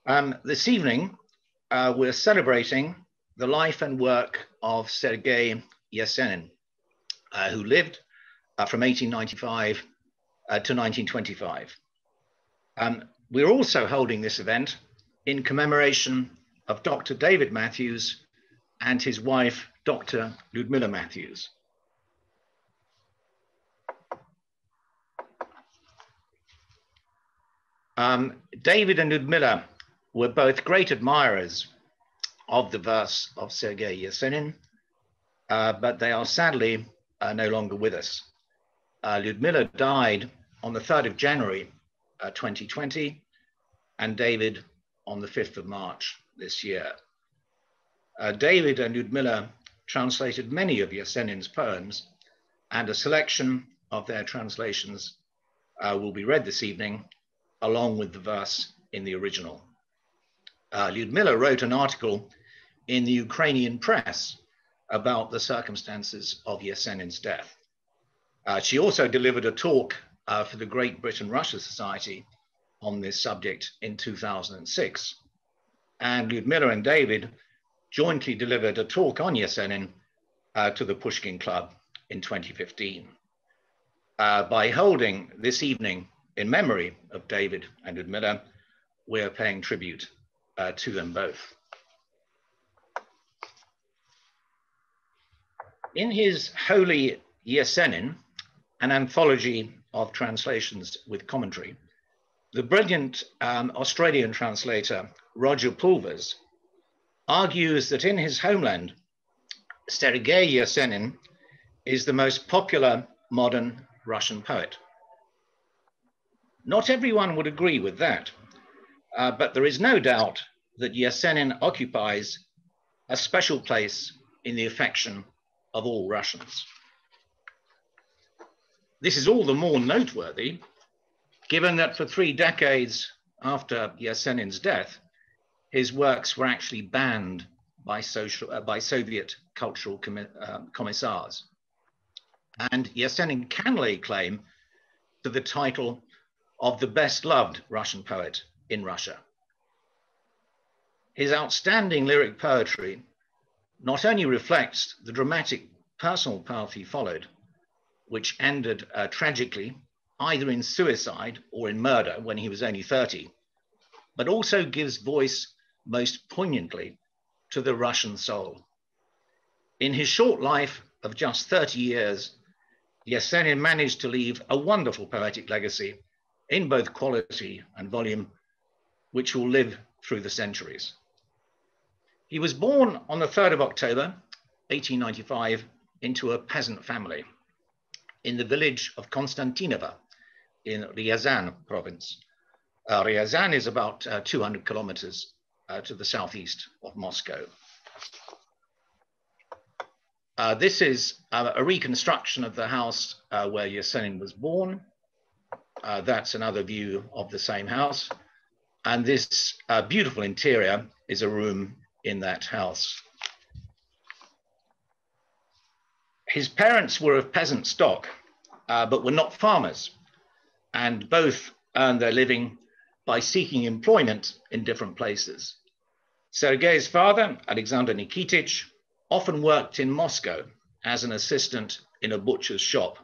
This evening, we're celebrating the life and work of Sergei Esenin, who lived from 1895 to 1925. We're also holding this event in commemoration of Dr. David Matthews and his wife, Dr. Ludmila Matthews. David and Ludmila were both great admirers of the verse of Sergei Esenin, but they are sadly no longer with us. Ludmila died on the 3rd of January 2020, and David on the 5th of March this year. David and Ludmila translated many of Esenin's poems, and a selection of their translations will be read this evening, along with the verse in the original. Ludmila wrote an article in the Ukrainian press about the circumstances of Esenin's death. She also delivered a talk for the Great Britain-Russia Society on this subject in 2006. And Ludmila and David jointly delivered a talk on Esenin to the Pushkin Club in 2015. By holding this evening in memory of David and Ludmila, we're paying tribute to them both. In his Holy Esenin, an anthology of translations with commentary, the brilliant Australian translator Roger Pulvers argues that in his homeland, Sergei Esenin is the most popular modern Russian poet. Not everyone would agree with that, but there is no doubt that Esenin occupies a special place in the affection of all Russians. This is all the more noteworthy, given that for 3 decades after Esenin's death, his works were actually banned by Soviet cultural commissars. And Esenin can lay claim to the title of the best-loved Russian poet in Russia. His outstanding lyric poetry not only reflects the dramatic personal path he followed, which ended tragically, either in suicide or in murder when he was only 30, but also gives voice most poignantly to the Russian soul. In his short life of just 30 years, Esenin managed to leave a wonderful poetic legacy in both quality and volume, which will live through the centuries. He was born on the 3rd of October, 1895, into a peasant family in the village of Konstantinova in Ryazan province. Ryazan is about 200 kilometers to the southeast of Moscow. This is a reconstruction of the house where Esenin was born. That's another view of the same house. And this beautiful interior is a room in that house. His parents were of peasant stock, but were not farmers, and both earned their living by seeking employment in different places. Sergei's father, Alexander Nikitich, often worked in Moscow as an assistant in a butcher's shop.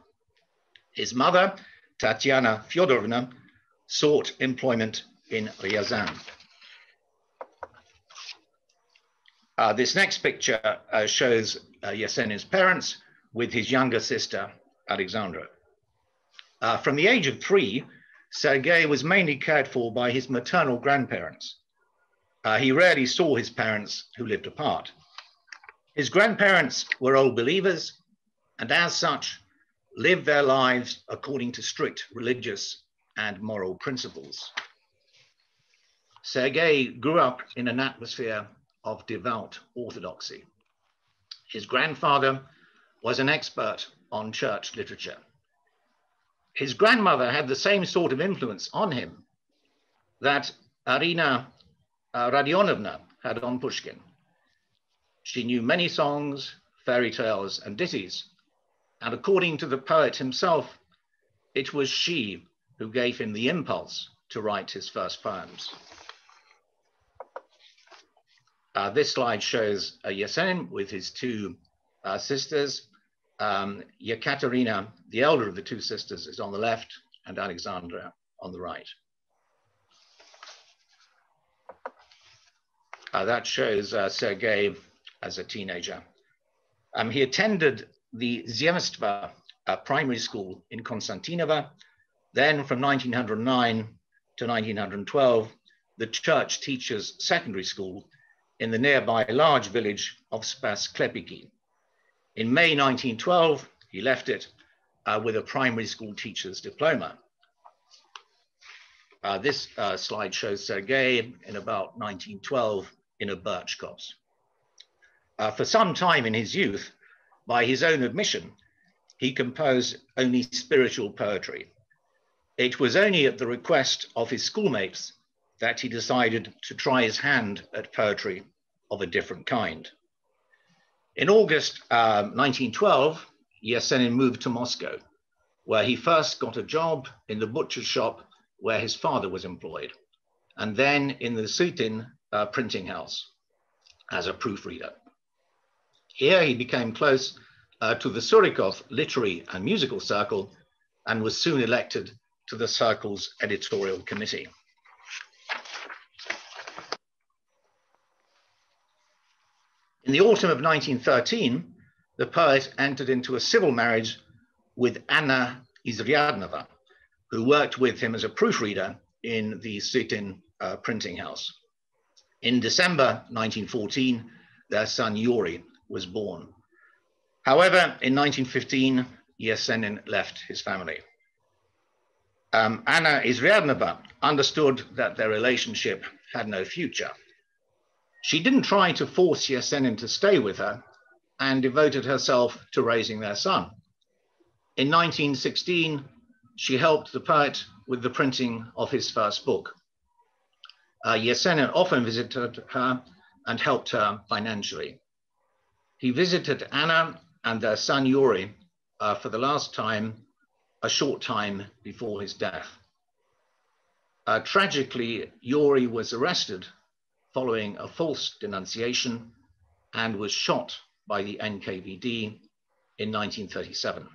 His mother, Tatiana Fyodorovna, sought employment in Ryazan. This next picture shows Esenin's parents with his younger sister, Alexandra. From the age of 3, Sergei was mainly cared for by his maternal grandparents. He rarely saw his parents, who lived apart. His grandparents were old believers, and as such, lived their lives according to strict religious and moral principles. Sergei grew up in an atmosphere of devout orthodoxy. His grandfather was an expert on church literature. His grandmother had the same sort of influence on him that Arina Radionovna had on Pushkin. She knew many songs, fairy tales, and ditties, and according to the poet himself, it was she who gave him the impulse to write his first poems. This slide shows Yesenin with his two sisters. Yekaterina, the elder of the two sisters, is on the left, and Alexandra on the right. That shows Sergei as a teenager. He attended the Zemstva primary school in Konstantinova. Then from 1909 to 1912, the church teachers secondary school in the nearby large village of Spas-Klepiki. In May 1912, he left it with a primary school teacher's diploma. This slide shows Sergei in about 1912 in a birch copse. For some time in his youth, by his own admission, he composed only spiritual poetry. It was only at the request of his schoolmates that he decided to try his hand at poetry of a different kind. In August 1912, Yesenin moved to Moscow, where he first got a job in the butcher's shop where his father was employed, and then in the Sutin printing house as a proofreader. Here he became close to the Surikov literary and musical circle and was soon elected to the circle's editorial committee. In the autumn of 1913, the poet entered into a civil marriage with Anna Izryadnova, who worked with him as a proofreader in the Sutin printing house. In December 1914, their son Yuri was born. However, in 1915, Yesenin left his family. Anna Izryadnova understood that their relationship had no future. She didn't try to force Yesenin to stay with her and devoted herself to raising their son. In 1916, she helped the poet with the printing of his first book. Yesenin often visited her and helped her financially. He visited Anna and their son Yuri for the last time, a short time before his death. Tragically, Yuri was arrested following a false denunciation and was shot by the NKVD in 1937.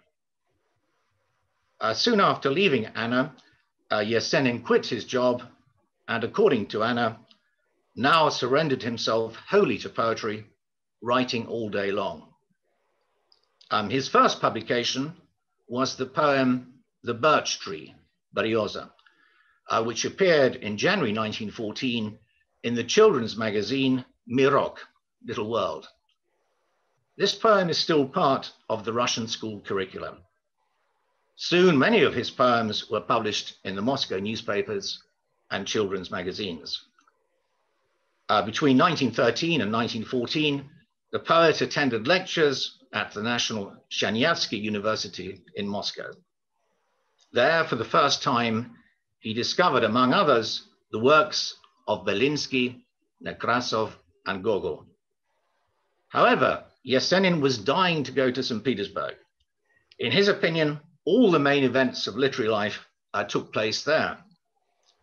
Soon after leaving Anna, Yesenin quit his job and, according to Anna, now surrendered himself wholly to poetry, writing all day long. His first publication was the poem The Birch Tree, Berioza, which appeared in January 1914 in the children's magazine Mirok, Little World. This poem is still part of the Russian school curriculum. Soon, many of his poems were published in the Moscow newspapers and children's magazines. Between 1913 and 1914, the poet attended lectures at the National Shanyavsky University in Moscow. There, for the first time, he discovered, among others, the works of Belinsky, Nekrasov, and Gogol. However, Yesenin was dying to go to St. Petersburg. In his opinion, all the main events of literary life took place there.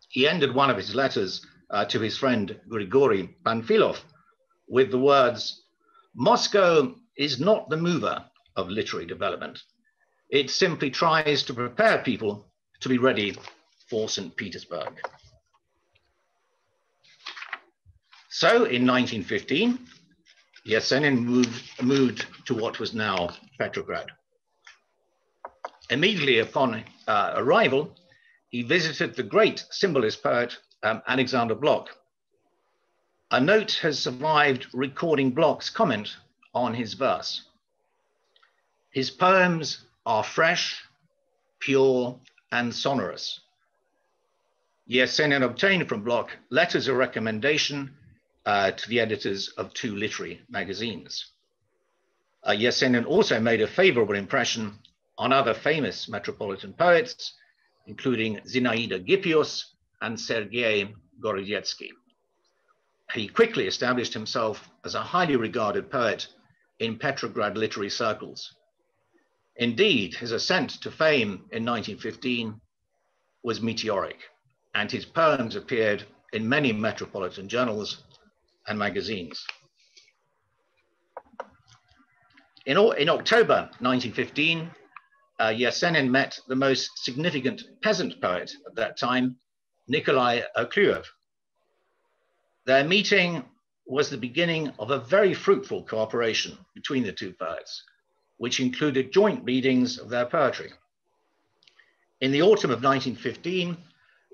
He ended one of his letters to his friend Grigory Panfilov with the words, "Moscow is not the mover of literary development. It simply tries to prepare people to be ready for St. Petersburg." So in 1915, Yesenin moved to what was now Petrograd. Immediately upon arrival, he visited the great symbolist poet Alexander Blok. A note has survived recording Blok's comment on his verse. His poems are fresh, pure, and sonorous. Yesenin obtained from Blok letters of recommendation to the editors of 2 literary magazines. Yesenin also made a favorable impression on other famous metropolitan poets, including Zinaida Gippius and Sergei Gorodetzky. He quickly established himself as a highly regarded poet in Petrograd literary circles. Indeed, his ascent to fame in 1915 was meteoric, and his poems appeared in many metropolitan journals, and magazines. In October 1915, Yesenin met the most significant peasant poet at that time, Nikolai Kluyev. Their meeting was the beginning of a very fruitful cooperation between the two poets, which included joint readings of their poetry. In the autumn of 1915,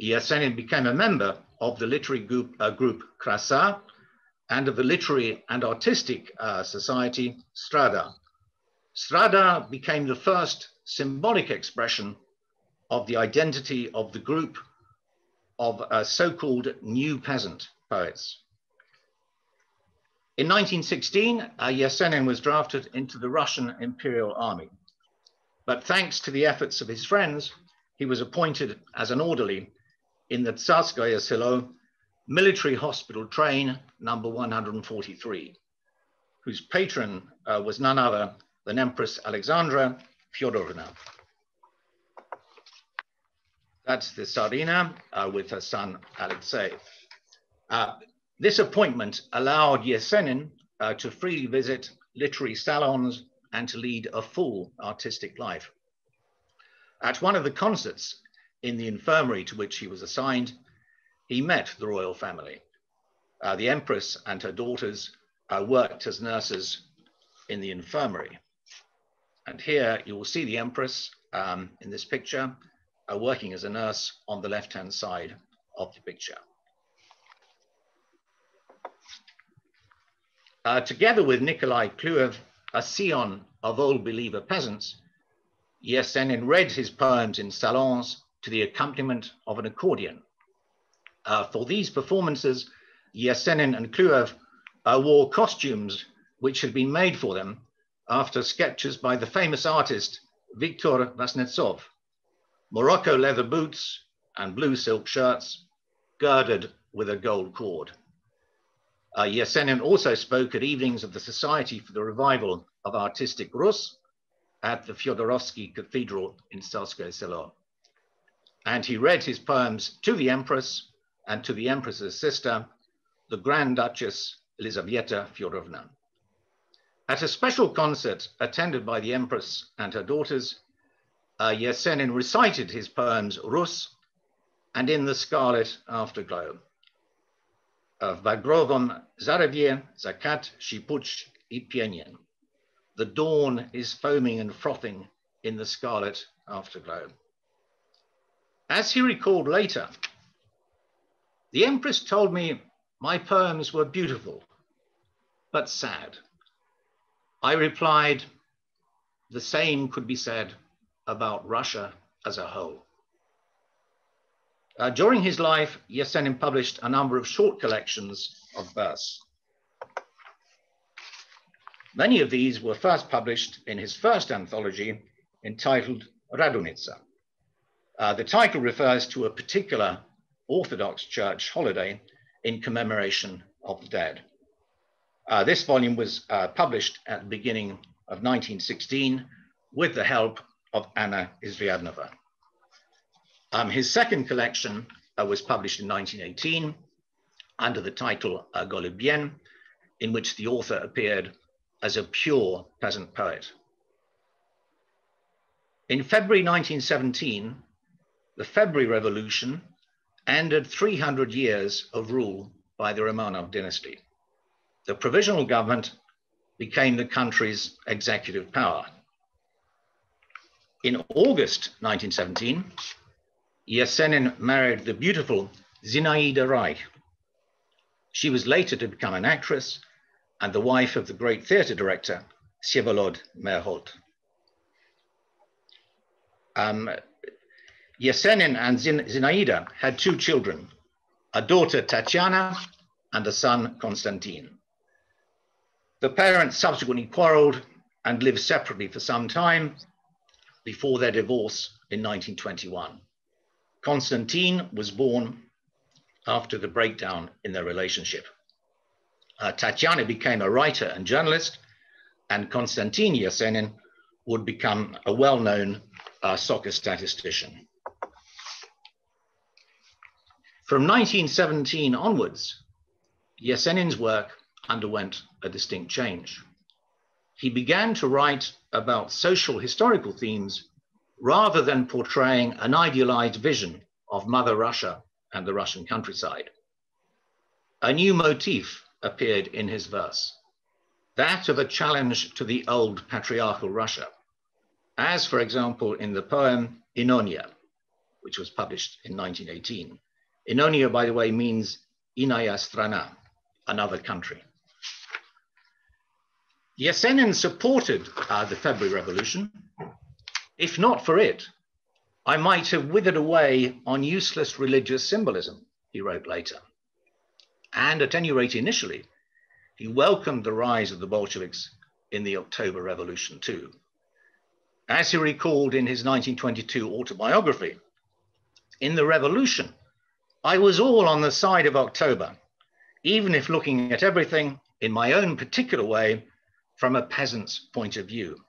Yesenin became a member of the literary group Krasa and of the literary and artistic society Strada. Strada became the first symbolic expression of the identity of the group of so-called new peasant poets. In 1916, Yesenin was drafted into the Russian Imperial Army, but thanks to the efforts of his friends, he was appointed as an orderly in the Tsarskoye Selo military hospital train number 143, whose patron was none other than Empress Alexandra Fyodorovna. That's the Tsarina with her son Alexei. This appointment allowed Yesenin to freely visit literary salons and to lead a full artistic life. At one of the concerts in the infirmary to which he was assigned, he met the royal family. The Empress and her daughters worked as nurses in the infirmary. And here you will see the Empress in this picture working as a nurse on the left-hand side of the picture. Together with Nikolai Kluyev, a scion of old believer peasants, Yesenin read his poems in salons to the accompaniment of an accordion. For these performances, Yesenin and Kluyev wore costumes which had been made for them after sketches by the famous artist Viktor Vasnetsov: Morocco leather boots and blue silk shirts girded with a gold cord. Yesenin also spoke at evenings of the Society for the Revival of Artistic Rus at the Fyodorovsky Cathedral in Tsarskoye Selo. And he read his poems to the Empress and to the Empress's sister, the Grand Duchess Elizaveta Fyodorovna. At a special concert attended by the Empress and her daughters, Yesenin recited his poems Rus and In the Scarlet Afterglow. В багровом зареве закат шипуч и пьянен. The dawn is foaming and frothing in the scarlet afterglow. As he recalled later, the Empress told me my poems were beautiful, but sad. I replied, the same could be said about Russia as a whole. During his life, Yesenin published a number of short collections of verse. Many of these were first published in his first anthology entitled Radunitsa. The title refers to a particular Orthodox Church holiday in commemoration of the dead. This volume was published at the beginning of 1916 with the help of Anna Izvyadnova. His second collection was published in 1918 under the title Golubyen, in which the author appeared as a pure peasant poet. In February 1917, the February Revolution ended 300 years of rule by the Romanov dynasty. The provisional government became the country's executive power. In August 1917, Yesenin married the beautiful Zinaida Reich. She was later to become an actress and the wife of the great theater director, Vsevolod Merholt. Yesenin and Zinaida had two children, a daughter Tatiana and a son Konstantin. The parents subsequently quarreled and lived separately for some time before their divorce in 1921. Konstantin was born after the breakdown in their relationship. Tatiana became a writer and journalist, and Konstantin Yesenin would become a well-known soccer statistician. From 1917 onwards, Yesenin's work underwent a distinct change. He began to write about social historical themes rather than portraying an idealized vision of Mother Russia and the Russian countryside. A new motif appeared in his verse, that of a challenge to the old patriarchal Russia, as, for example, in the poem Inonia, which was published in 1918. Inonia, by the way, means Inaya Strana, another country. Yesenin supported the February Revolution. If not for it, I might have withered away on useless religious symbolism, he wrote later. And at any rate, initially, he welcomed the rise of the Bolsheviks in the October Revolution too. As he recalled in his 1922 autobiography, in the revolution, I was all on the side of October, even if looking at everything in my own particular way from a peasant's point of view.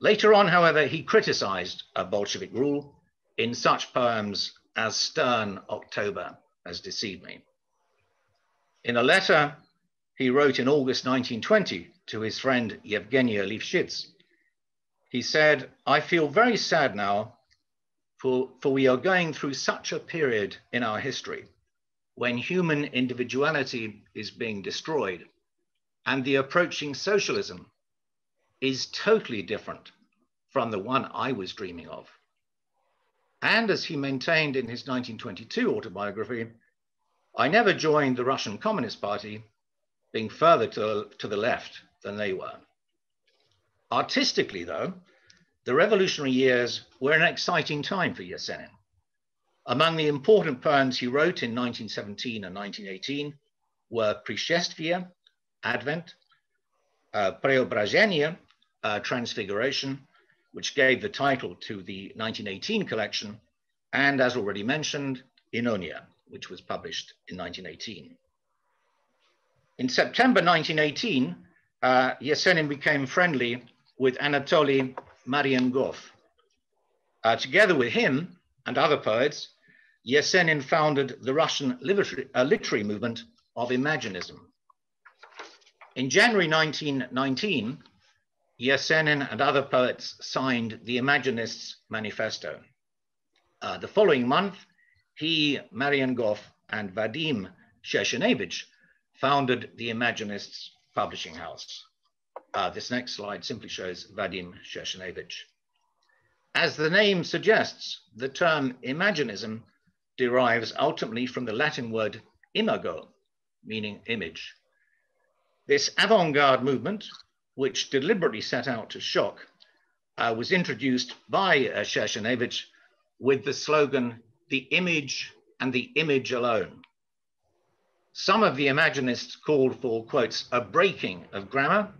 Later on, however, he criticized Bolshevik rule in such poems as Stern October Has Deceived Me. In a letter he wrote in August 1920 to his friend Yevgeny Lifshitz, he said, I feel very sad now, for we are going through such a period in our history when human individuality is being destroyed and the approaching socialism is totally different from the one I was dreaming of. And as he maintained in his 1922 autobiography, I never joined the Russian Communist Party, being further to the left than they were. Artistically, though, the revolutionary years were an exciting time for Yesenin. Among the important poems he wrote in 1917 and 1918 were Prishestvие, Advent, Preobrazhenie, Transfiguration, which gave the title to the 1918 collection, and as already mentioned, Inonia, which was published in 1918. In September 1918, Yesenin became friendly with Anatoly Mariengov. Together with him and other poets, Yesenin founded the Russian literary movement of Imaginism. In January 1919, Yesenin and other poets signed the Imaginists' Manifesto. The following month, he, Mariengov, and Vadim Sheshenevich founded the Imaginists' publishing house. This next slide simply shows Vadim Sheshenevich. As the name suggests, the term Imaginism derives ultimately from the Latin word imago, meaning image. This avant-garde movement, which deliberately set out to shock, was introduced by Sheshenevich with the slogan, "The image and the image alone." Some of the Imaginists called for, quotes, a breaking of grammar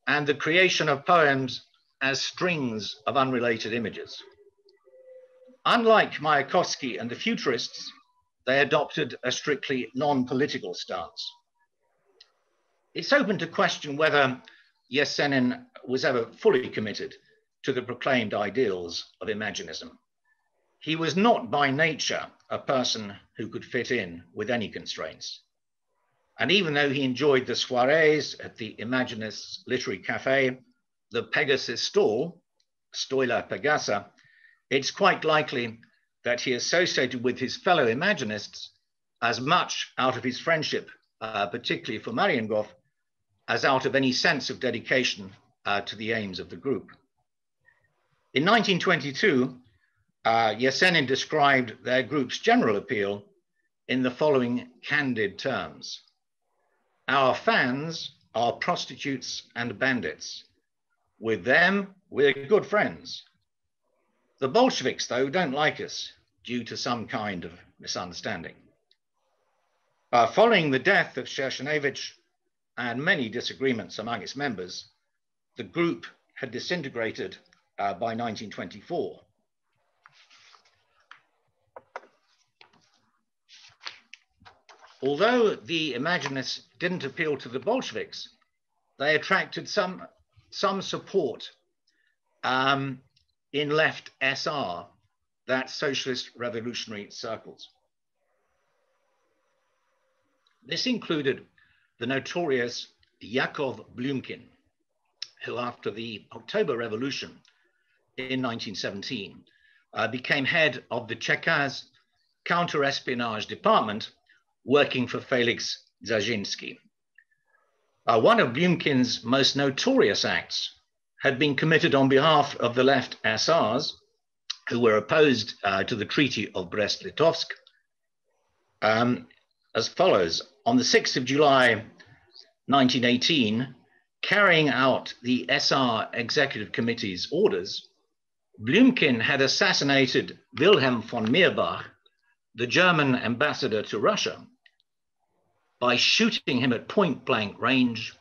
and the creation of poems as strings of unrelated images. Unlike Mayakovsky and the Futurists, they adopted a strictly non-political stance. It's open to question whether Yesenin was ever fully committed to the proclaimed ideals of Imaginism. He was not by nature a person who could fit in with any constraints. And even though he enjoyed the soirees at the Imaginists' literary cafe, the Pegasus stall, Stoila Pegasa, it's quite likely that he associated with his fellow Imaginists as much out of his friendship, particularly for Mariengov, as out of any sense of dedication to the aims of the group. In 1922, Yesenin described their group's general appeal in the following candid terms. Our fans are prostitutes and bandits. With them, we're good friends. The Bolsheviks, though, don't like us due to some kind of misunderstanding. Following the death of Sheshenevich and many disagreements among its members, the group had disintegrated by 1924. Although the Imaginists didn't appeal to the Bolsheviks, they attracted some support in left SR, that socialist revolutionary circles. This included the notorious Yakov Blumkin, who after the October Revolution in 1917 became head of the Cheka's counter-espionage department, working for Felix Dzerzhinsky. One of Blumkin's most notorious acts had been committed on behalf of the left SRs, who were opposed to the Treaty of Brest-Litovsk, as follows. On the 6th of July, 1918, carrying out the SR Executive Committee's orders, Blumkin had assassinated Wilhelm von Mirbach, the German ambassador to Russia, by shooting him at point-blank range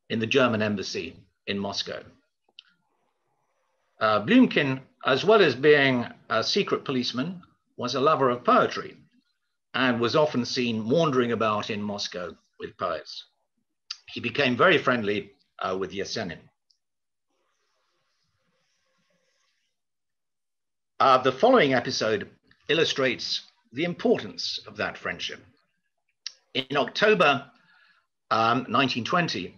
in the German embassy in Moscow. Blumkin, as well as being a secret policeman, was a lover of poetry and was often seen wandering about in Moscow with poets. He became very friendly with Yesenin. The following episode illustrates the importance of that friendship. In October 1920,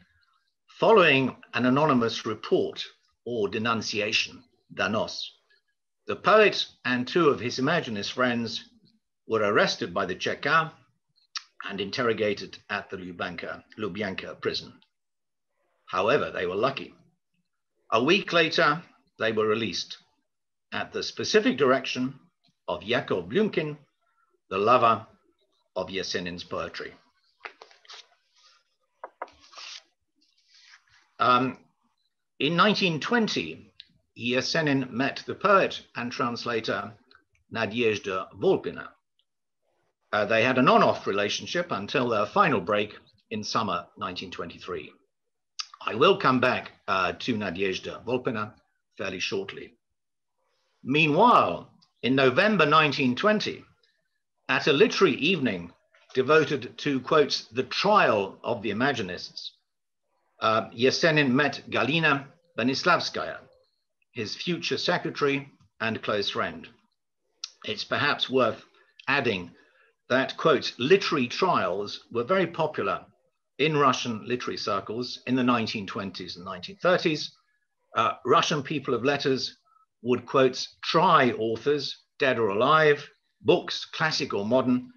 following an anonymous report or denunciation, danos, the poet and two of his Imaginist friends were arrested by the Cheka and interrogated at the Lubyanka prison. However, they were lucky. A week later, they were released at the specific direction of Yakov Blumkin, the lover of Yesenin's poetry. In 1920, Yesenin met the poet and translator Nadezhda Volpina. They had an on-off relationship until their final break in summer 1923. I will come back to Nadezhda Volpina fairly shortly. Meanwhile, in November 1920, at a literary evening devoted to, quote, the trial of the Imaginists, Yesenin met Galina Benislavskaya, his future secretary and close friend. It's perhaps worth adding that, quote, literary trials were very popular in Russian literary circles in the 1920s and 1930s. Russian people of letters would, quote, try authors, dead or alive, books, classic or modern,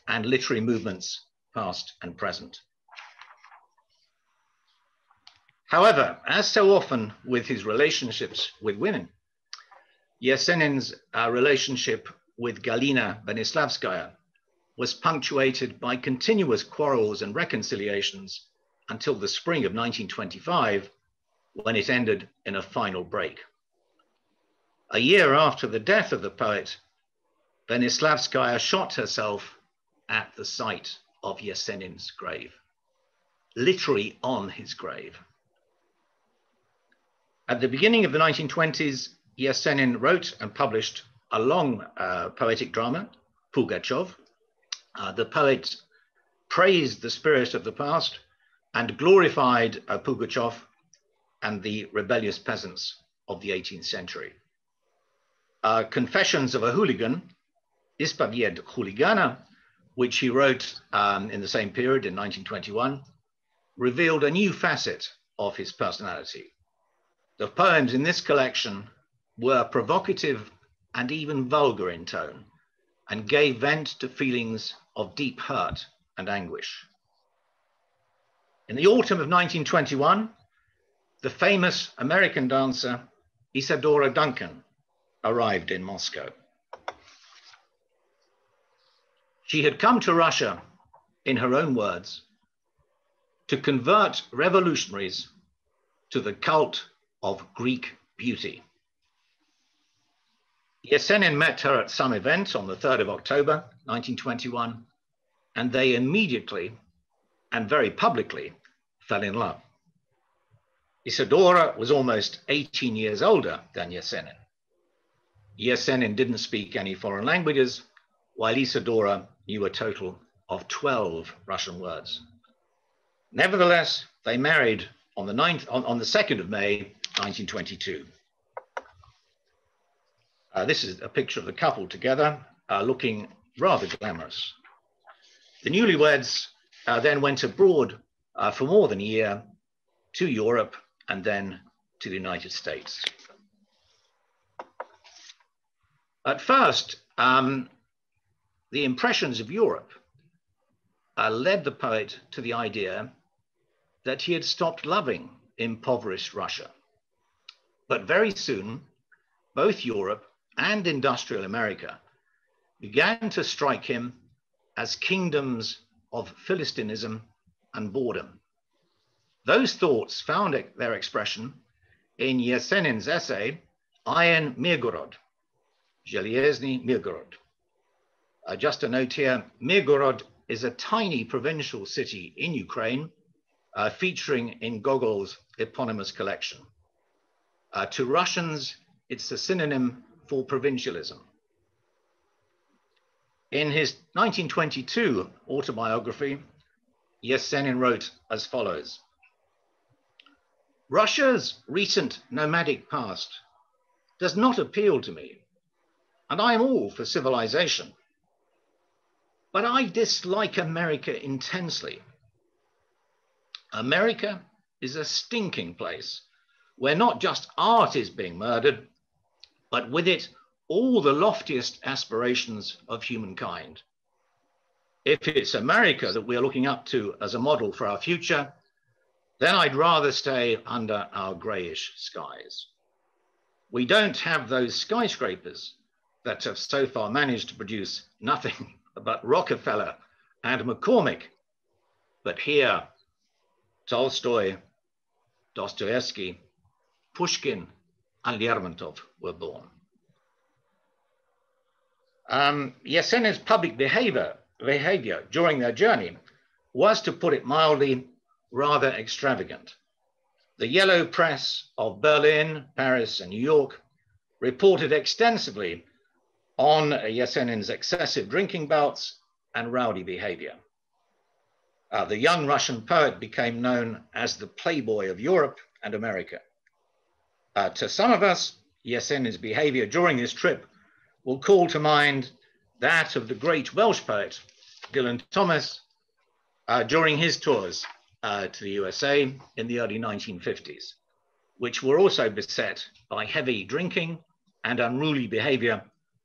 and literary movements, past and present. However, as so often with his relationships with women, Yesenin's relationship with Galina Benislavskaya was punctuated by continuous quarrels and reconciliations until the spring of 1925, when it ended in a final break. A year after the death of the poet, Benislavskaya shot herself at the site of Yesenin's grave, literally on his grave. At the beginning of the 1920s, Yesenin wrote and published a long poetic drama, Pugachev. The poet praised the spirit of the past and glorified Pugachev and the rebellious peasants of the 18th century. Confessions of a Hooligan, Ispovied Huligana, which he wrote in the same period in 1921, revealed a new facet of his personality. The poems in this collection were provocative and even vulgar in tone, and gave vent to feelings of deep hurt and anguish. In the autumn of 1921, the famous American dancer Isadora Duncan arrived in Moscow. She had come to Russia, in her own words, to convert revolutionaries to the cult of Greek beauty. Yesenin met her at some event on the 3rd of October, 1921, and they immediately and very publicly fell in love. Isadora was almost 18 years older than Yesenin. Yesenin didn't speak any foreign languages, while Isadora knew a total of 12 Russian words. Nevertheless, they married on the 2nd of May, 1922. This is a picture of the couple together, looking rather glamorous. The newlyweds then went abroad for more than a year to Europe and then to the United States. At first, the impressions of Europe led the poet to the idea that he had stopped loving impoverished Russia. But very soon, both Europe and industrial America began to strike him as kingdoms of Philistinism and boredom. Those thoughts found their expression in Yesenin's essay, Iron Mirgorod, Железный Mirgorod. Just a note here, Mirgorod is a tiny provincial city in Ukraine, featuring in Gogol's eponymous collection. To Russians, it's a synonym for provincialism. In his 1922 autobiography, Yesenin wrote as follows: Russia's recent nomadic past does not appeal to me, and I am all for civilization. But I dislike America intensely. America is a stinking place where not just art is being murdered, but with it all the loftiest aspirations of humankind. If it's America that we're looking up to as a model for our future, then I'd rather stay under our grayish skies. We don't have those skyscrapers that have so far managed to produce nothing but Rockefeller and McCormick. But here, Tolstoy, Dostoevsky, Pushkin, and Lermontov were born. Yesenin's public behavior during their journey was, to put it mildly, rather extravagant. The yellow press of Berlin, Paris, and New York reported extensively on Yesenin's excessive drinking bouts and rowdy behavior. The young Russian poet became known as the playboy of Europe and America. To some of us, Yesenin's behavior during this trip will call to mind that of the great Welsh poet, Dylan Thomas, during his tours to the USA in the early 1950s, which were also beset by heavy drinking and unruly behavior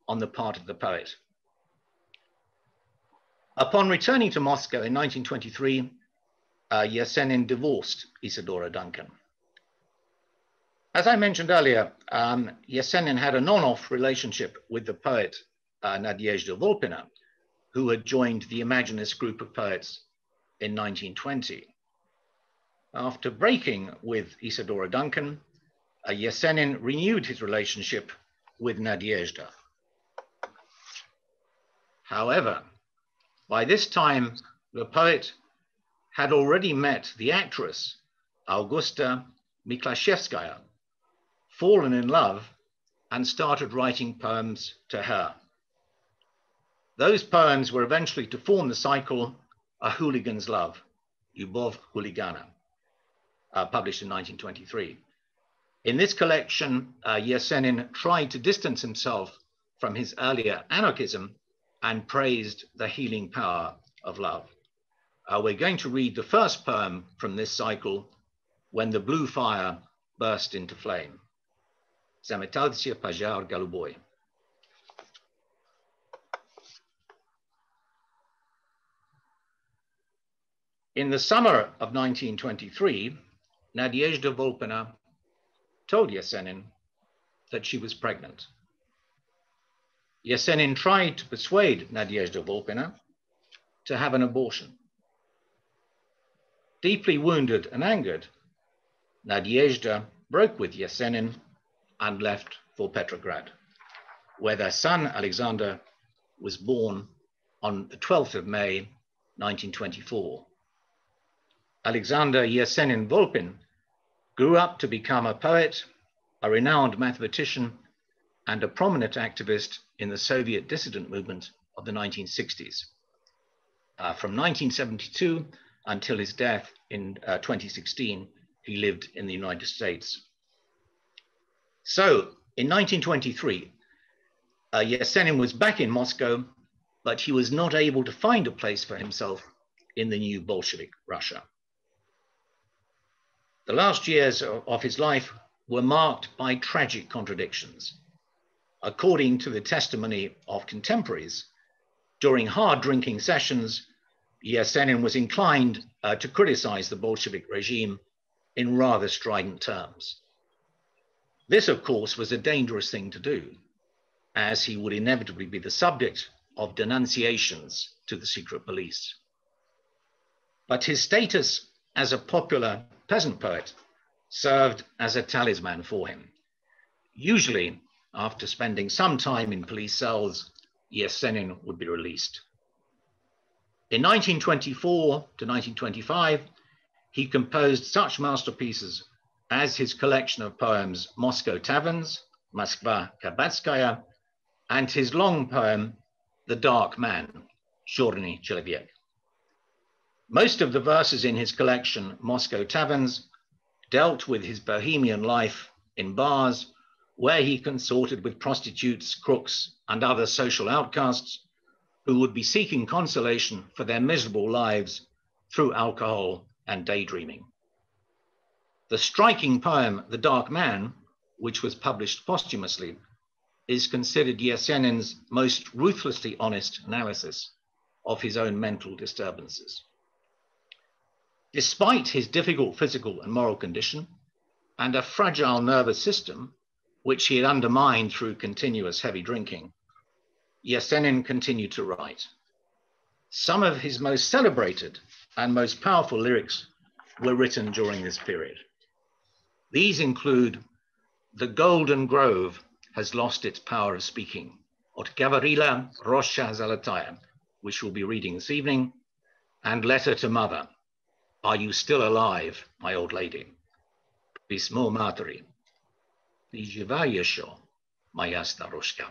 on the part of the poet. Upon returning to Moscow in 1923, Yesenin divorced Isadora Duncan. As I mentioned earlier, Yesenin had an on-off relationship with the poet Nadezhda Volpina, who had joined the Imaginist group of poets in 1920. After breaking with Isadora Duncan, Yesenin renewed his relationship with Nadezhda. However, by this time, the poet had already met the actress Augusta Miklaszewskaja, fallen in love, and started writing poems to her. Those poems were eventually to form the cycle A Hooligan's Love, Lyubov Huligana, published in 1923. In this collection, Yesenin tried to distance himself from his earlier anarchism and praised the healing power of love. We're going to read the first poem from this cycle, When the Blue Fire Burst into Flame. Zametался пожар голубой. In the summer of 1923, Nadezhda Volpina told Yesenin that she was pregnant. Yesenin tried to persuade Nadezhda Volpina to have an abortion. Deeply wounded and angered, Nadezhda broke with Yesenin and left for Petrograd, where their son Alexander was born on the 12th of May, 1924. Alexander Yesenin Volpin grew up to become a poet, a renowned mathematician, and a prominent activist in the Soviet dissident movement of the 1960s. From 1972 until his death in 2016, he lived in the United States. So in 1923, Yesenin was back in Moscow, but he was not able to find a place for himself in the new Bolshevik Russia. The last years of his life were marked by tragic contradictions. According to the testimony of contemporaries, during hard drinking sessions, Yesenin was inclined to criticize the Bolshevik regime in rather strident terms. This, of course, was a dangerous thing to do, as he would inevitably be the subject of denunciations to the secret police. But his status as a popular peasant poet served as a talisman for him. Usually, after spending some time in police cells, Yesenin would be released. In 1924 to 1925, he composed such masterpieces as his collection of poems Moscow Taverns, Moskva Kabatskaya, and his long poem The Dark Man, Chorny Человек. Most of the verses in his collection Moscow Taverns dealt with his bohemian life in bars where he consorted with prostitutes, crooks, and other social outcasts who would be seeking consolation for their miserable lives through alcohol and daydreaming. The striking poem, The Dark Man, which was published posthumously, is considered Yesenin's most ruthlessly honest analysis of his own mental disturbances. Despite his difficult physical and moral condition and a fragile nervous system, which he had undermined through continuous heavy drinking, Yesenin continued to write. Some of his most celebrated and most powerful lyrics were written during this period. These include The Golden Grove has lost its power of speaking, Ot Gavrila Rosha Zalataya, which we'll be reading this evening, and Letter to Mother, Are You Still Alive, My Old Lady? Pismo Materi, Ty Živa Yesho, Moja Starushka.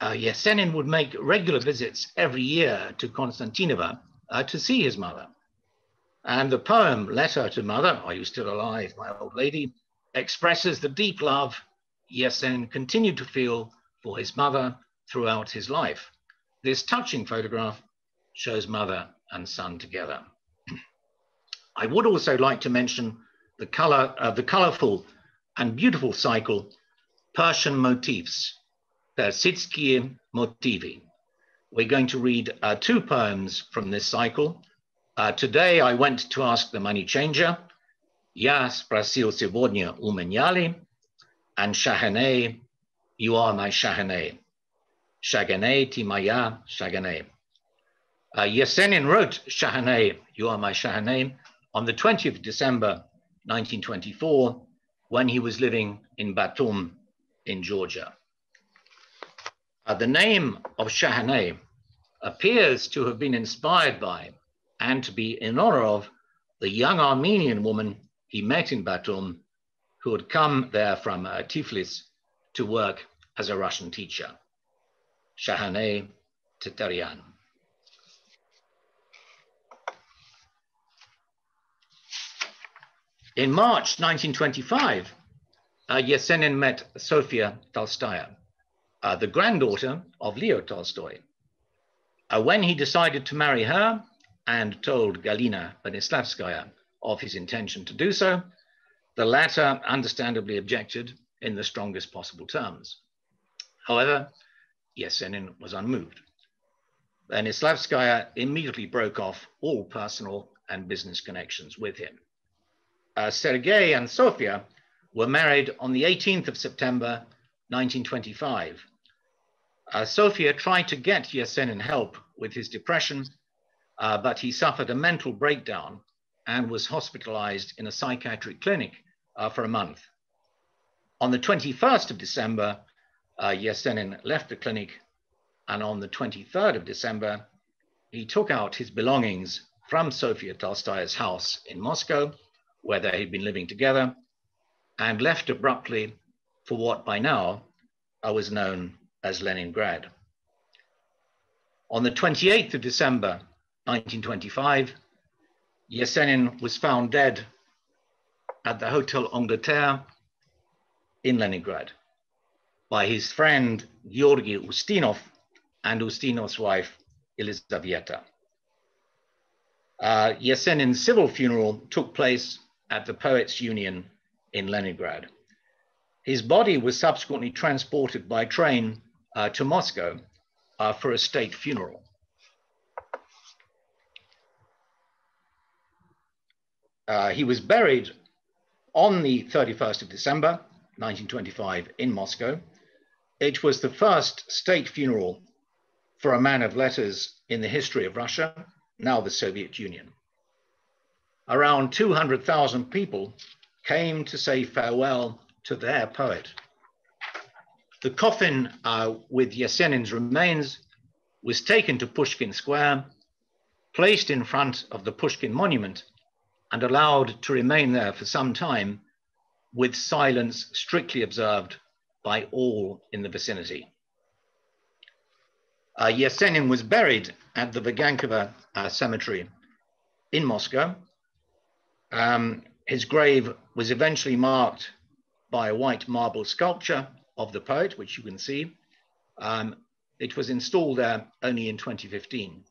Yesenin would make regular visits every year to Konstantinova to see his mother. And the poem Letter to Mother, Are You Still Alive, My Old Lady, expresses the deep love Yesenin continued to feel for his mother throughout his life. This touching photograph shows mother and son together. I would also like to mention the colorful and beautiful cycle, Persian Motifs, Persitskie Motivi. We're going to read two poems from this cycle. Today I went to ask the money changer, Я спросил сегодня у меняли, and Shahaneh, You Are My Shahaneh. Shahaneh ti moja Shahaneh. Yesenin wrote Shahaneh, You Are My Shahaneh on the 20th of December, 1924, when he was living in Batum in Georgia. The name of Shahaneh appears to have been inspired by and to be in honor of the young Armenian woman he met in Batum, who had come there from Tiflis to work as a Russian teacher, Shahaneh Teterian. In March 1925, Yesenin met Sofia Tolstoya, the granddaughter of Leo Tolstoy. When he decided to marry her and told Galina Stanislavskaya of his intention to do so, the latter understandably objected in the strongest possible terms. However, Yesenin was unmoved. Stanislavskaya immediately broke off all personal and business connections with him. Sergei and Sofia were married on the 18th of September, 1925. Sofia tried to get Yesenin help with his depression, but he suffered a mental breakdown and was hospitalized in a psychiatric clinic for a month. On the 21st of December, Yesenin left the clinic, and on the 23rd of December, he took out his belongings from Sofia Tolstoya's house in Moscow, where they had been living together, and left abruptly for what by now was known as Leningrad. On the 28th of December, 1925, Yesenin was found dead at the Hotel Angleterre in Leningrad. by his friend Georgy Ustinov and Ustinov's wife, Elizaveta. Yesenin's civil funeral took place at the Poets' Union in Leningrad. His body was subsequently transported by train to Moscow for a state funeral. He was buried on the 31st of December, 1925 in Moscow. It was the first state funeral for a man of letters in the history of Russia, now the Soviet Union. Around 200,000 people came to say farewell to their poet. The coffin with Yesenin's remains was taken to Pushkin Square, placed in front of the Pushkin Monument, and allowed to remain there for some time, with silence strictly observed by all in the vicinity. Yesenin was buried at the Vagankovo cemetery in Moscow. His grave was eventually marked by a white marble sculpture of the poet, which you can see. It was installed there only in 2015.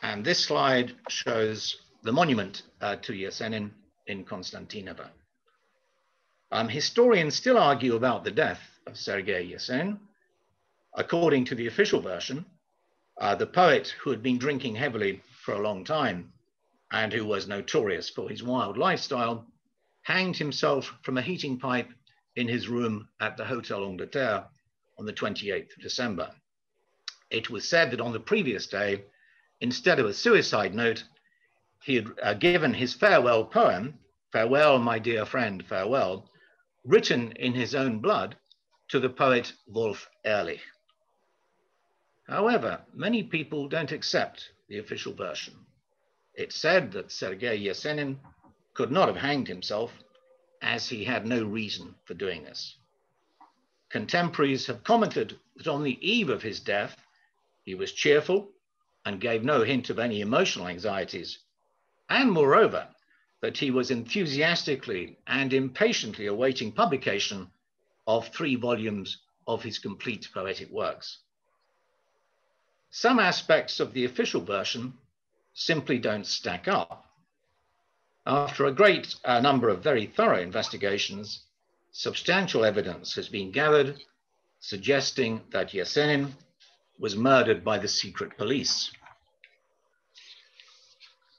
And this slide shows the monument to Yesenin in Konstantinova. Historians still argue about the death of Sergei Esenin. According to the official version, the poet, who had been drinking heavily for a long time and who was notorious for his wild lifestyle, hanged himself from a heating pipe in his room at the Hotel Angleterre on the 28th of December. It was said that on the previous day, instead of a suicide note, he had given his farewell poem, "Farewell, my dear friend, farewell," written in his own blood to the poet Wolf Ehrlich. However, many people don't accept the official version. It's said that Sergei Yesenin could not have hanged himself, as he had no reason for doing this. Contemporaries have commented that on the eve of his death, he was cheerful and gave no hint of any emotional anxieties, and moreover, that he was enthusiastically and impatiently awaiting publication of 3 volumes of his complete poetic works. Some aspects of the official version simply don't stack up. After a great number of very thorough investigations, substantial evidence has been gathered suggesting that Yesenin was murdered by the secret police.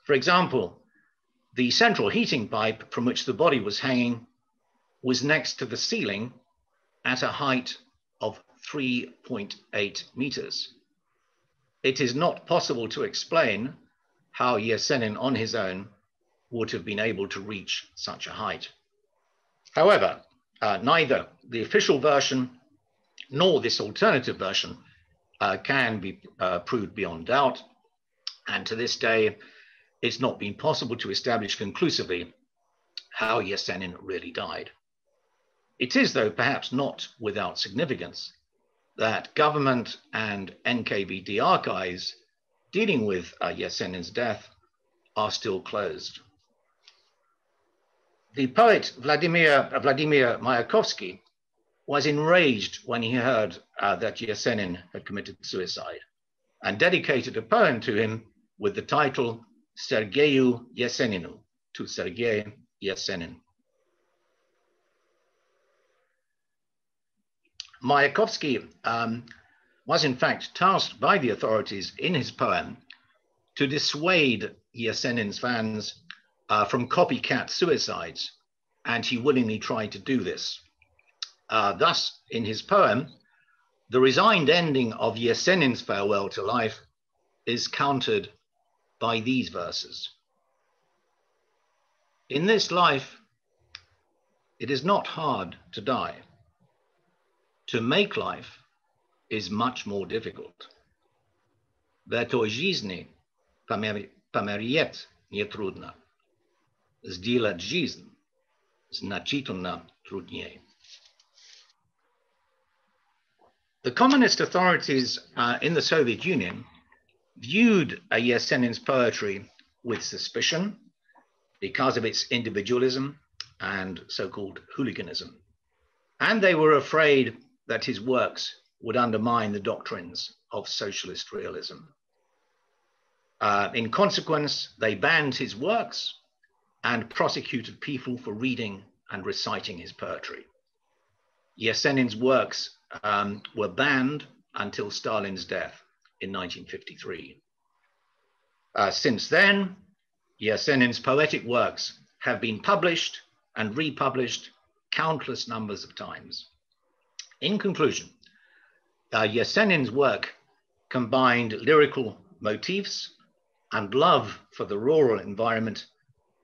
For example, the central heating pipe from which the body was hanging was next to the ceiling at a height of 3.8 meters. It is not possible to explain how Yesenin on his own would have been able to reach such a height. However, neither the official version nor this alternative version can be proved beyond doubt. And to this day, it's not been possible to establish conclusively how Yesenin really died. It is, though, perhaps not without significance that government and NKVD archives dealing with Yesenin's death are still closed. The poet Vladimir Mayakovsky was enraged when he heard that Yesenin had committed suicide and dedicated a poem to him with the title Sergeyu Yeseninu, to Sergei Esenin. Mayakovsky was in fact tasked by the authorities in his poem to dissuade Yesenin's fans from copycat suicides, and he willingly tried to do this. Thus, in his poem, the resigned ending of Yesenin's farewell to life is countered by these verses. In this life, it is not hard to die. To make life is much more difficult. В этой жизни помереть нетрудно. Сделать жизнь значительно труднее. The communist authorities in the Soviet Union viewed Yesenin's poetry with suspicion because of its individualism and so-called hooliganism. and they were afraid that his works would undermine the doctrines of socialist realism. In consequence, they banned his works and prosecuted people for reading and reciting his poetry. Yesenin's works were banned until Stalin's death in 1953. Since then, Yesenin's poetic works have been published and republished countless numbers of times. In conclusion, Yesenin's work combined lyrical motifs and love for the rural environment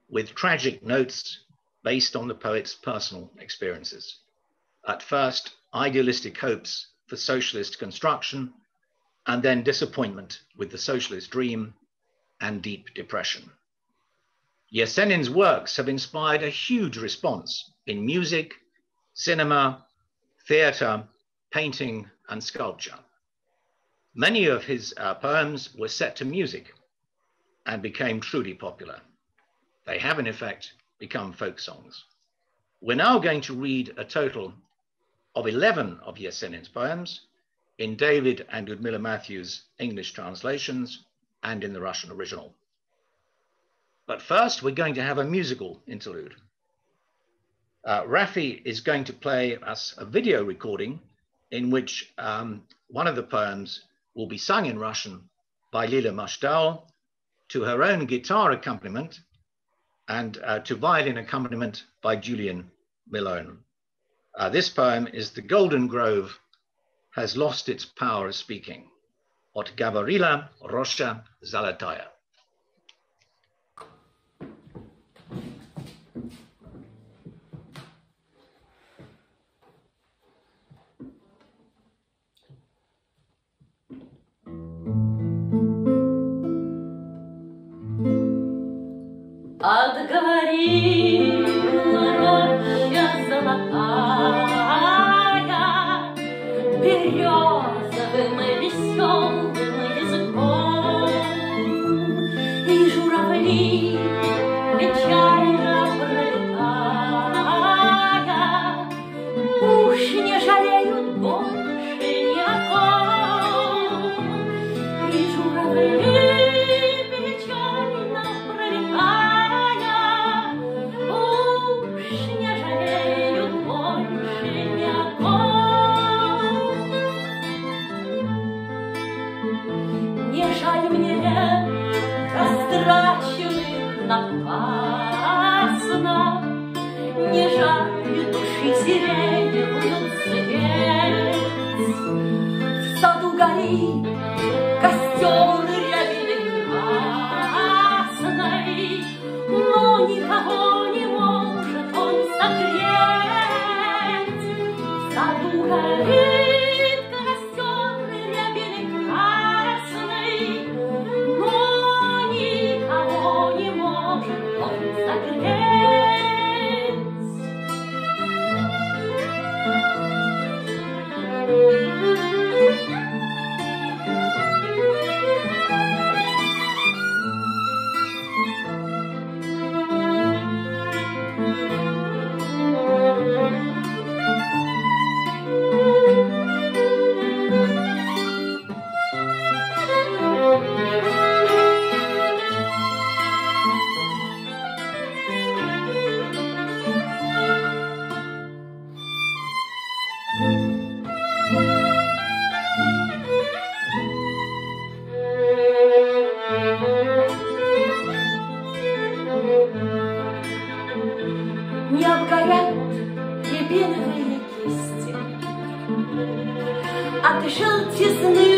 with tragic notes based on the poet's personal experiences. At first, idealistic hopes for socialist construction, and then disappointment with the socialist dream and deep depression. Yesenin's works have inspired a huge response in music, cinema, theater, painting, and sculpture. Many of his poems were set to music and became truly popular. They have, in effect, become folk songs. We're now going to read a total of 11 of Yesenin's poems in David and Ludmila Matthews' English translations and in the Russian original. But first, we're going to have a musical interlude. Rafi is going to play us a video recording in which one of the poems will be sung in Russian by Lila Mashdal to her own guitar accompaniment and to violin accompaniment by Julian Milone. This poem is "The Golden Grove has lost its power of speaking." От Gavrila Rosha Zalataya. Отговорила роща золотая березовым веселым языком, и журавли печально пролетая уж не жалеют больше ни о ком, и журавли печально пролетая уж не жалеют больше ни о ком. Не жаль мне лет, растраченных напрасно, не жаль души сиреневую цвет. В саду горит костер рябины красной, но никого не может он согреть. В саду горит костер рябины красной, но никого не может он согреть. Не обгорят рябиновые кисти, от желтизны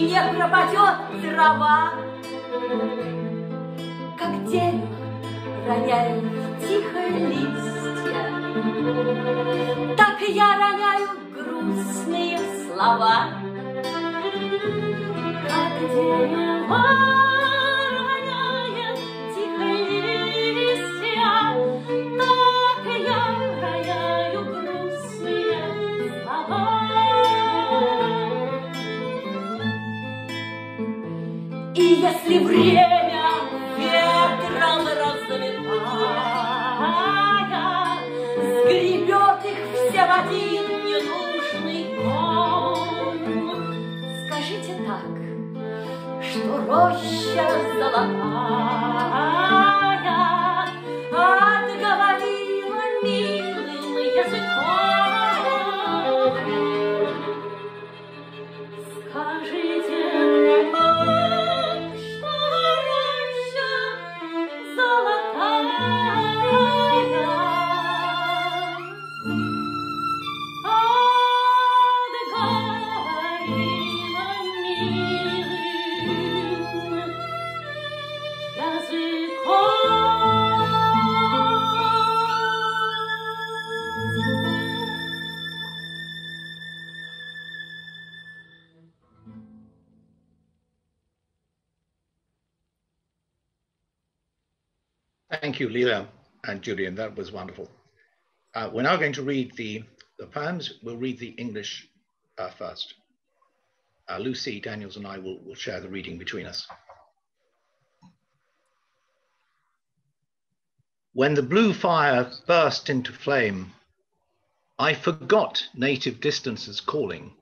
не пропадет трава, как дерево роняет тихо листья, так я роняю грустные слова, как дерево роняет тихо листья, так я роняю грустные слова. И если время ветром разметая сгребет их все в один роща золотая отговорила милым языком. Скажите, что роща золотая отговорила милым языком. Thank you, Leela and Julian. That was wonderful. We're now going to read the poems. We'll read the English first. Lucy Daniels and I will share the reading between us. When the blue fire burst into flame, I forgot native distances calling.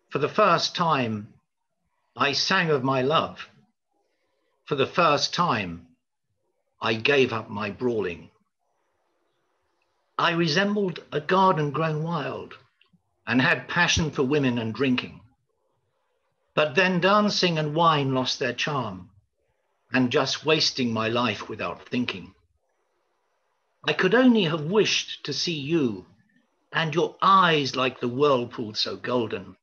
For the first time, I sang of my love. For the first time, I gave up my brawling. I resembled a garden grown wild and had passion for women and drinking. But then dancing and wine lost their charm, and just wasting my life without thinking. I could only have wished to see you and your eyes like the whirlpool so golden,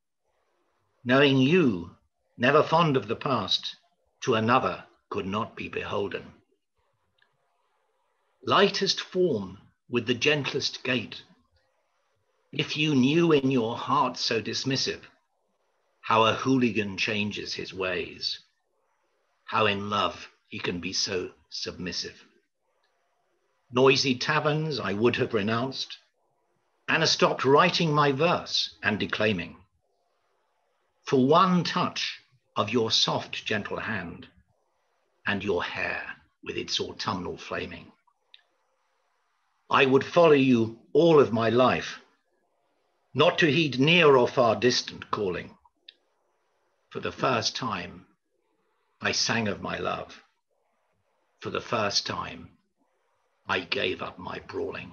knowing you, never fond of the past, to another could not be beholden. Lightest form with the gentlest gait, if you knew in your heart so dismissive, how a hooligan changes his ways, how in love he can be so submissive. Noisy taverns I would have renounced, and stopped writing my verse and declaiming, for one touch of your soft, gentle hand, and your hair with its autumnal flaming. I would follow you all of my life, not to heed near or far distant calling. For the first time, I sang of my love. For the first time, I gave up my brawling.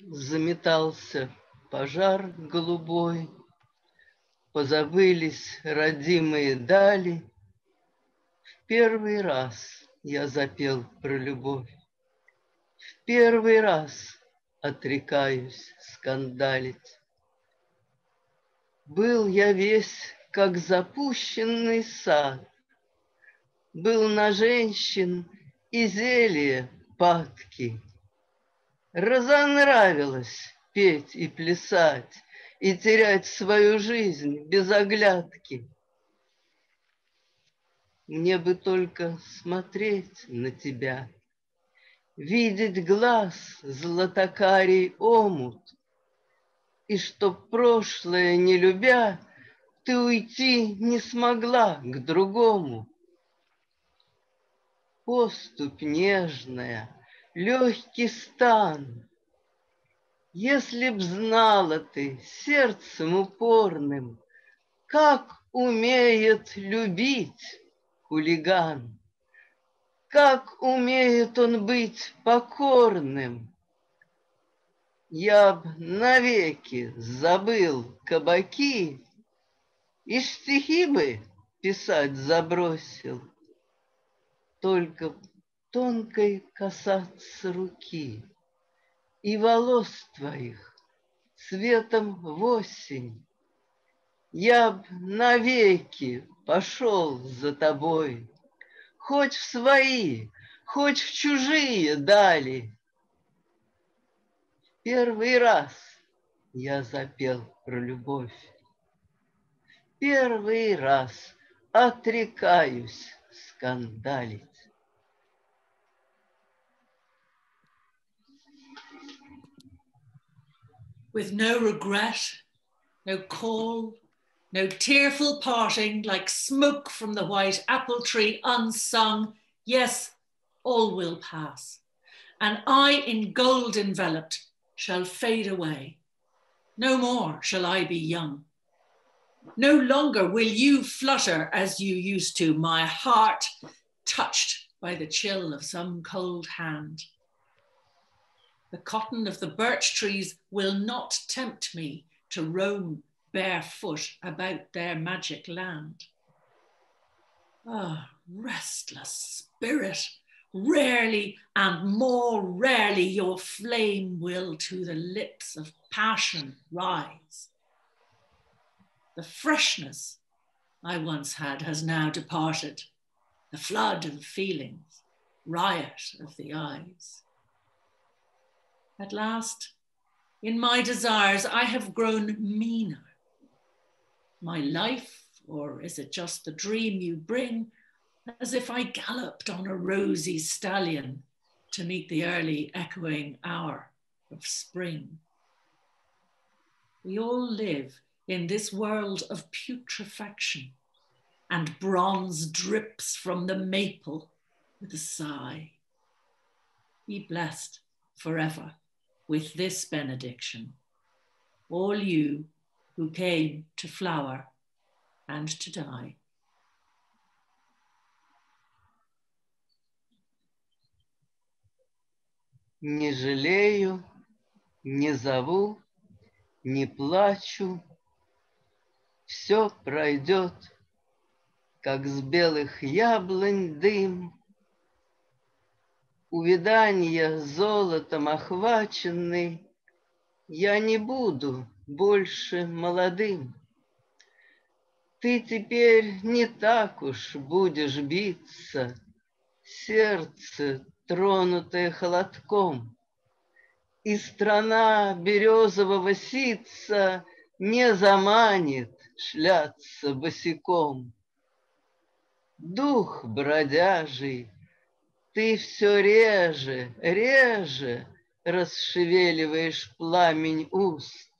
Заметался пожар голубой, позабылись родимые дали. В первый раз я запел про любовь, в первый раз отрекаюсь скандалить. Был я весь, как запущенный сад, был на женщин и зелье падки. Разонравилось петь и плясать, и терять свою жизнь без оглядки. Мне бы только смотреть на тебя, видеть глаз златокарий омут, и чтоб прошлое не любя, ты уйти не смогла к другому. Поступь нежная, легкий стан, если б знала ты сердцем упорным, как умеет любить хулиган, как умеет он быть покорным. Я б навеки забыл кабаки и стихи бы писать забросил, только тонкой касаться руки и волос твоих цветом в осень. Я б навеки пошел за тобой, хоть в свои, хоть в чужие дали. В первый раз я запел про любовь, в первый раз отрекаюсь скандалить. With no regret, no call, no tearful parting, like smoke from the white apple tree unsung, yes, all will pass, and I in gold enveloped shall fade away, No more shall I be young. No longer will you flutter as you used to, my heart touched by the chill of some cold hand. The cotton of the birch trees will not tempt me to roam barefoot about their magic land. Ah, restless spirit, rarely and more rarely your flame will to the lips of passion rise. The freshness I once had has now departed, the flood of feelings, riot of the eyes. At last, in my desires, I have grown meaner. My life, or is it just the dream you bring, as if I galloped on a rosy stallion to meet the early echoing hour of spring. We all live in this world of putrefaction, and bronze drips from the maple with a sigh. Be blessed forever with this benediction, all you who came to flower and to die. Не жалею, не зову, не плачу. Все пройдет, как с белых яблонь дым. Увиданья золотом охваченный, я не буду больше молодым. Ты теперь не так уж будешь биться, сердце, тронутое холодком, и страна березового ситца не заманит шляться босиком. Дух бродяжий, ты все реже, реже расшевеливаешь пламень уст.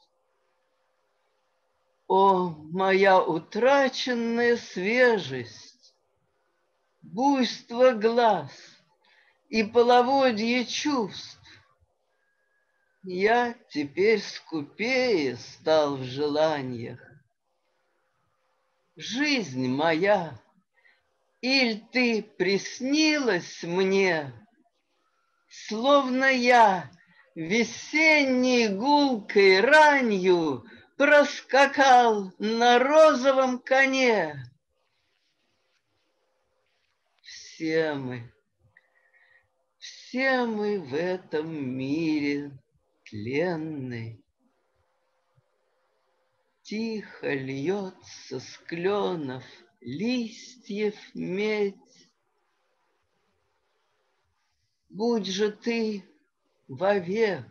О, моя утраченная свежесть, буйство глаз и половодье чувств! Я теперь скупее стал в желаниях. Жизнь моя, иль ты приснилась мне, словно я весенней гулкой ранью проскакал на розовом коне. Все мы в этом мире тленны. Тихо льется с кленов листьев медь. Будь же ты вовек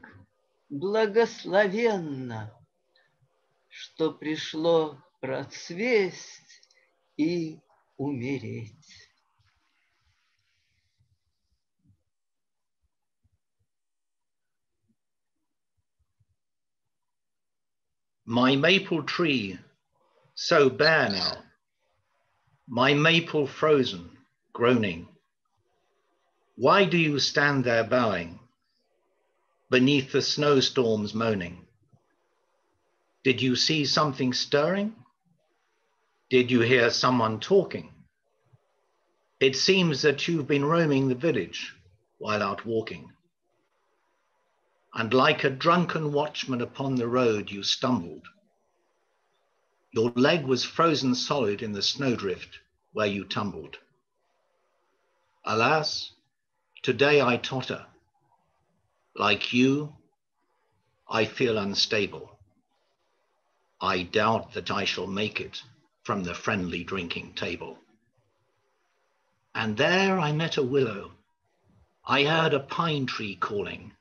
благословенна, что пришло процвесть и умереть. My maple tree, so bare now, my maple frozen, groaning, why do you stand there bowing, beneath the snowstorms moaning? Did you see something stirring? Did you hear someone talking? It seems that you've been roaming the village while out walking. And like a drunken watchman upon the road, you stumbled. Your leg was frozen solid in the snowdrift where you tumbled. Alas, today I totter. Like you, I feel unstable. I doubt that I shall make it from the friendly drinking table. And there I met a willow. I heard a pine tree calling.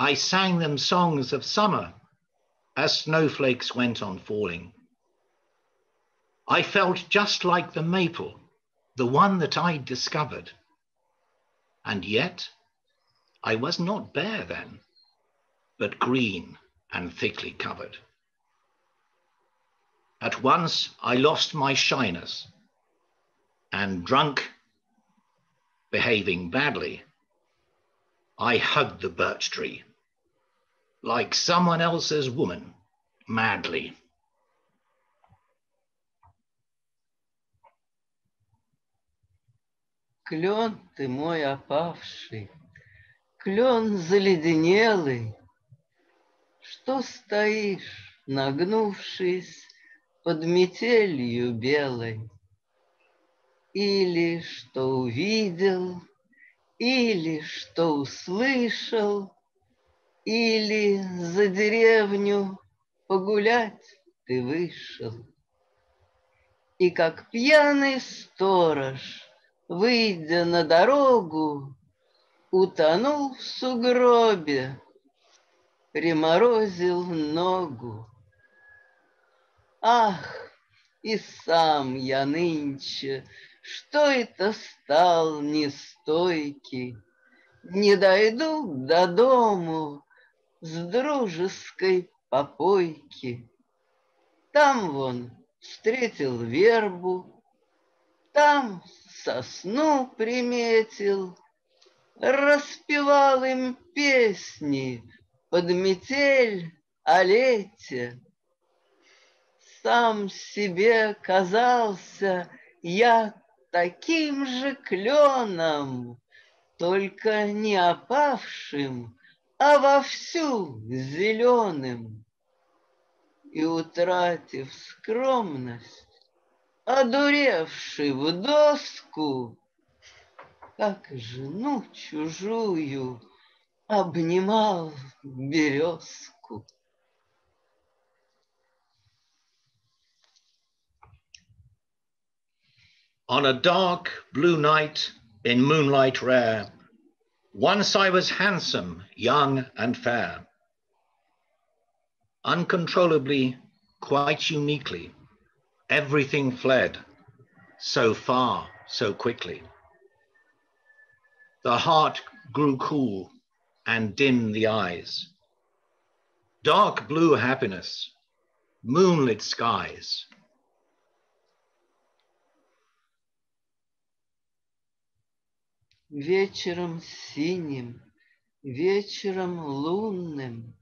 I sang them songs of summer as snowflakes went on falling. I felt just like the maple, the one that I'd discovered. And yet I was not bare then, but green and thickly covered. At once I lost my shyness, and drunk, behaving badly, I hugged the birch tree like someone else's woman madly. Клен ты мой опавший, клен заледенелый, что стоишь, нагнувшись под метелью белой? Или что увидел, или что услышал, или за деревню погулять ты вышел. И как пьяный сторож, выйдя на дорогу, утонул в сугробе, приморозил ногу. Ах, и сам я нынче, что это стал нестойкий, не дойду до дому с дружеской попойки. Там вон встретил вербу, там сосну приметил, распевал им песни под метель о лете. Сам себе казался я таким же кленом, только не опавшим, а вовсю зеленым. И, утратив скромность, одуревший в доску, как жену чужую обнимал березку. On a dark blue night in moonlight rare, once I was handsome, young and fair. Uncontrollably, quite uniquely, everything fled, so far, so quickly. The heart grew cool and dim the eyes. Dark blue happiness, moonlit skies. Вечером синим, вечером лунным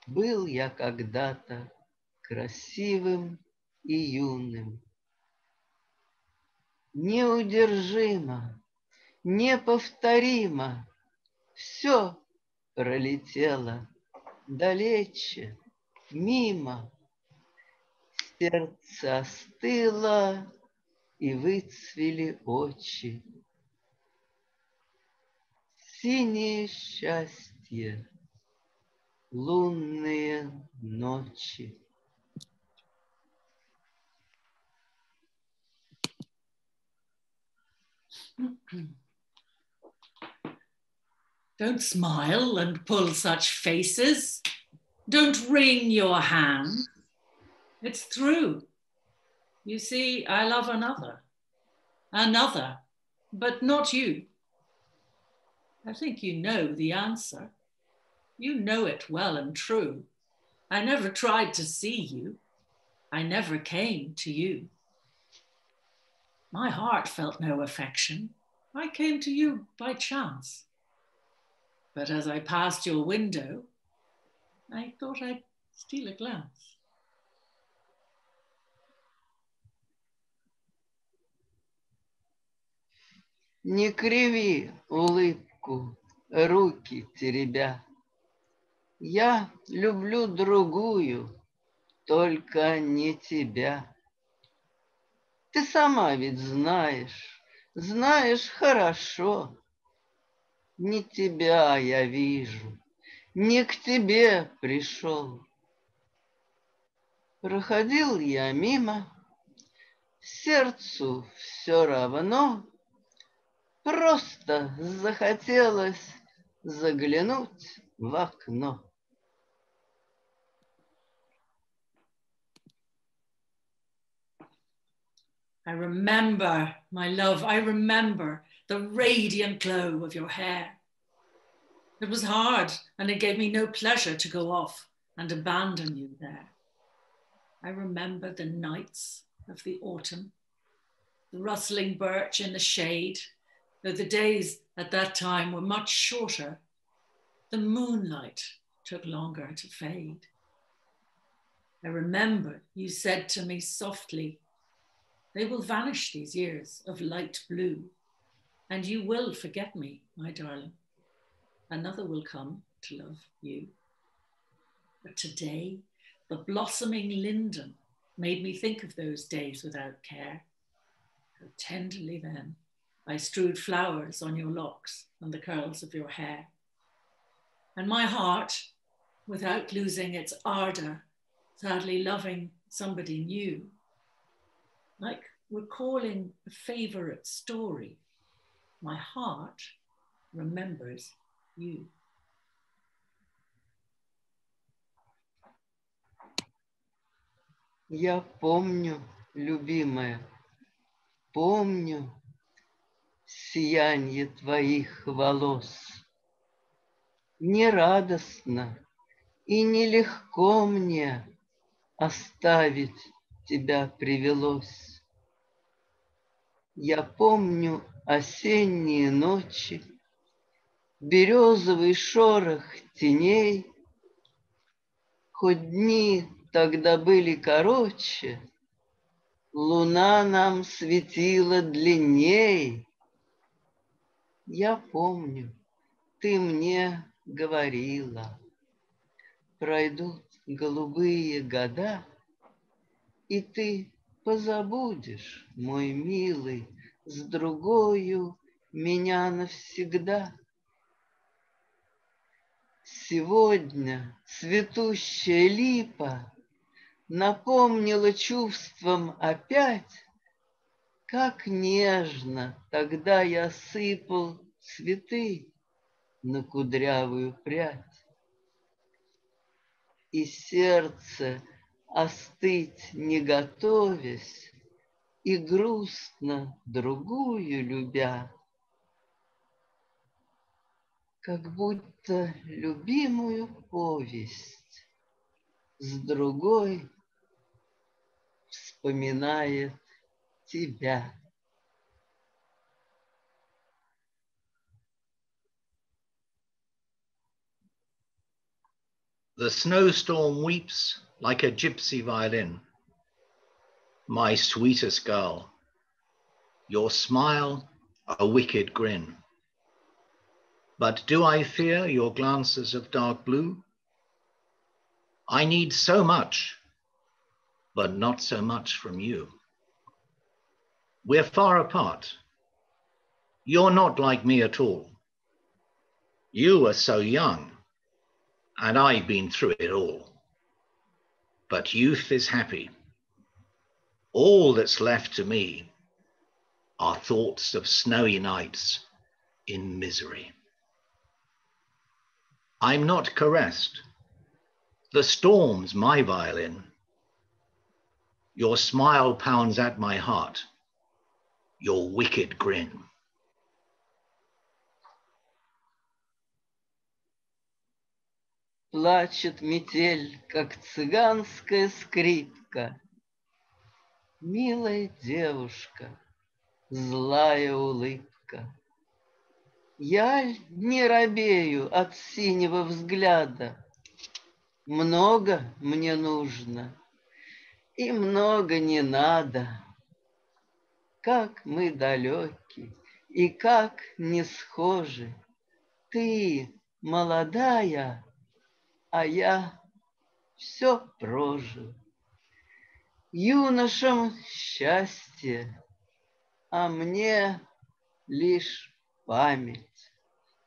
был я когда-то красивым и юным. Неудержимо, неповторимо все пролетело далече, мимо. Сердце остыло, и выцвели очи. Синее счастье, лунные ночи. Don't smile and pull such faces. Don't wring your hand. It's true. You see, I love another, but not you. I think you know the answer. You know it well and true. I never tried to see you. I never came to you. My heart felt no affection. I came to you by chance. But as I passed your window, I thought I'd steal a glance. Не криви улыбку, руки теребя. Я люблю другую, только не тебя. Ты сама ведь знаешь, знаешь хорошо. Не тебя я вижу, не к тебе пришел. Проходил я мимо, сердцу все равно. Просто захотелось заглянуть в окно. I remember, my love, I remember the radiant glow of your hair. It was hard, and it gave me no pleasure to go off and abandon you there. I remember the nights of the autumn, the rustling birch in the shade, though the days at that time were much shorter. The moonlight took longer to fade. I remember you said to me softly, they will vanish, these years of light blue, and you will forget me, my darling. Another will come to love you. But today, the blossoming linden made me think of those days without care. How tenderly then I strewed flowers on your locks and the curls of your hair. And my heart, without losing its ardor, sadly loving somebody new, like recalling a favorite story, my heart remembers you. Я помню, любимая, помню сиянье твоих волос. Не радостно и нелегко мне оставить тебя привелось. Я помню осенние ночи, березовый шорох теней, хоть дни тогда были короче, луна нам светила длинней. Я помню, ты мне говорила, пройдут голубые года, и ты позабудешь, мой милый, с другою меня навсегда. Сегодня цветущая липа напомнила чувством опять, как нежно тогда я сыпал цветы на кудрявую прядь. И сердце, остыть не готовясь, и грустно другую любя, как будто любимую повесть с другой вспоминает тебя. The snowstorm weeps like a gypsy violin. My sweetest girl, your smile a wicked grin. But do I fear your glances of dark blue? I need so much, but not so much from you. We're far apart. You're not like me at all. You are so young, and I've been through it all. But youth is happy. All that's left to me are thoughts of snowy nights in misery. I'm not caressed. The storm's my violin. Your smile pounds at my heart, your wicked grin. Плачет метель, как цыганская скрипка. Милая девушка, злая улыбка. Я не робею от синего взгляда. Много мне нужно, и много не надо. Как мы далеки, и как не схожи. Ты молодая, а я все прожил. Юношам счастье, а мне лишь память.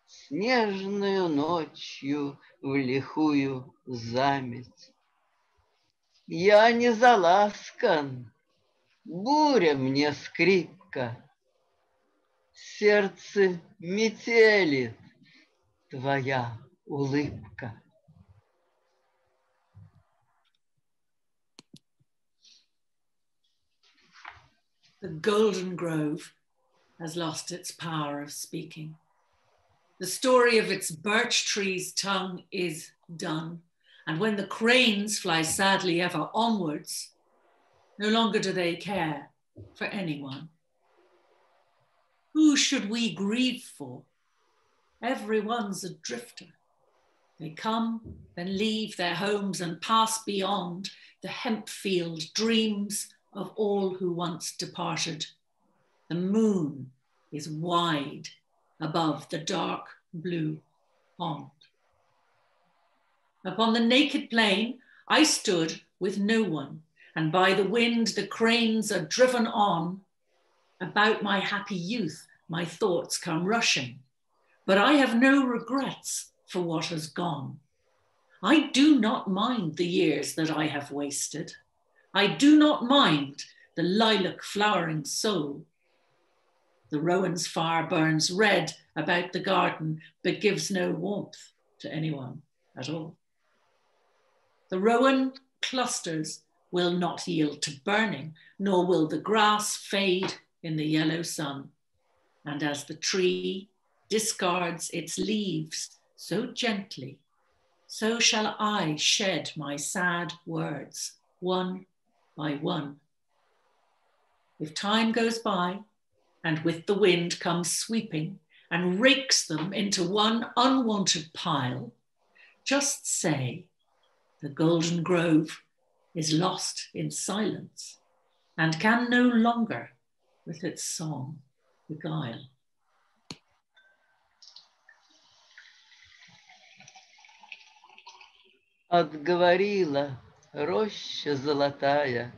Снежную ночью в лихую заметь. Я не заласкан, буря мне скрипка. Сердце метелит твоя улыбка. The golden grove has lost its power of speaking. The story of its birch tree's tongue is done. And when the cranes fly sadly ever onwards, no longer do they care for anyone. Who should we grieve for? Everyone's a drifter. They come, then leave their homes and pass beyond the hemp field, dreams of all who once departed. The moon is wide above the dark blue pond. Upon the naked plain, I stood with no one, and by the wind the cranes are driven on. About my happy youth, my thoughts come rushing, but I have no regrets for what has gone. I do not mind the years that I have wasted. I do not mind the lilac flowering soul. The rowan's fire burns red about the garden, but gives no warmth to anyone at all. The rowan clusters will not yield to burning, nor will the grass fade in the yellow sun. And as the tree discards its leaves so gently, so shall I shed my sad words one by one. If time goes by, and with the wind comes sweeping and rakes them into one unwanted pile, just say the golden grove is lost in silence and can no longer with its song beguile. Отговорила роща золотая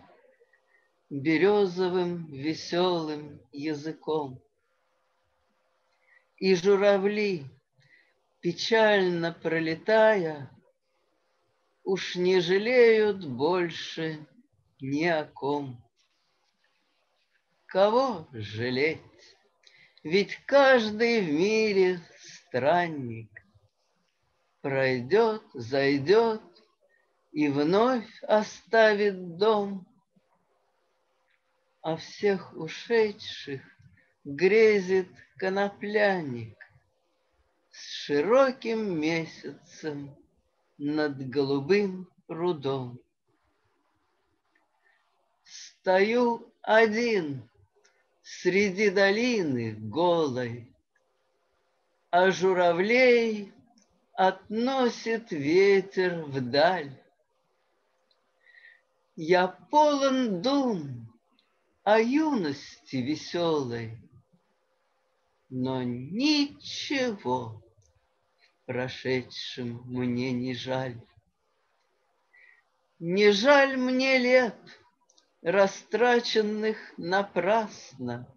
березовым веселым языком. И журавли, печально пролетая, уж не жалеют больше ни о ком. Кого жалеть? Ведь каждый в мире странник пройдет, зайдет и вновь оставит дом. А всех ушедших грезит конопляник с широким месяцем над голубым прудом. Стою один среди долины голой, а журавлей относит ветер вдаль. Я полон дум о юности веселой, но ничего в прошедшем мне не жаль. Не жаль мне лет, растраченных напрасно,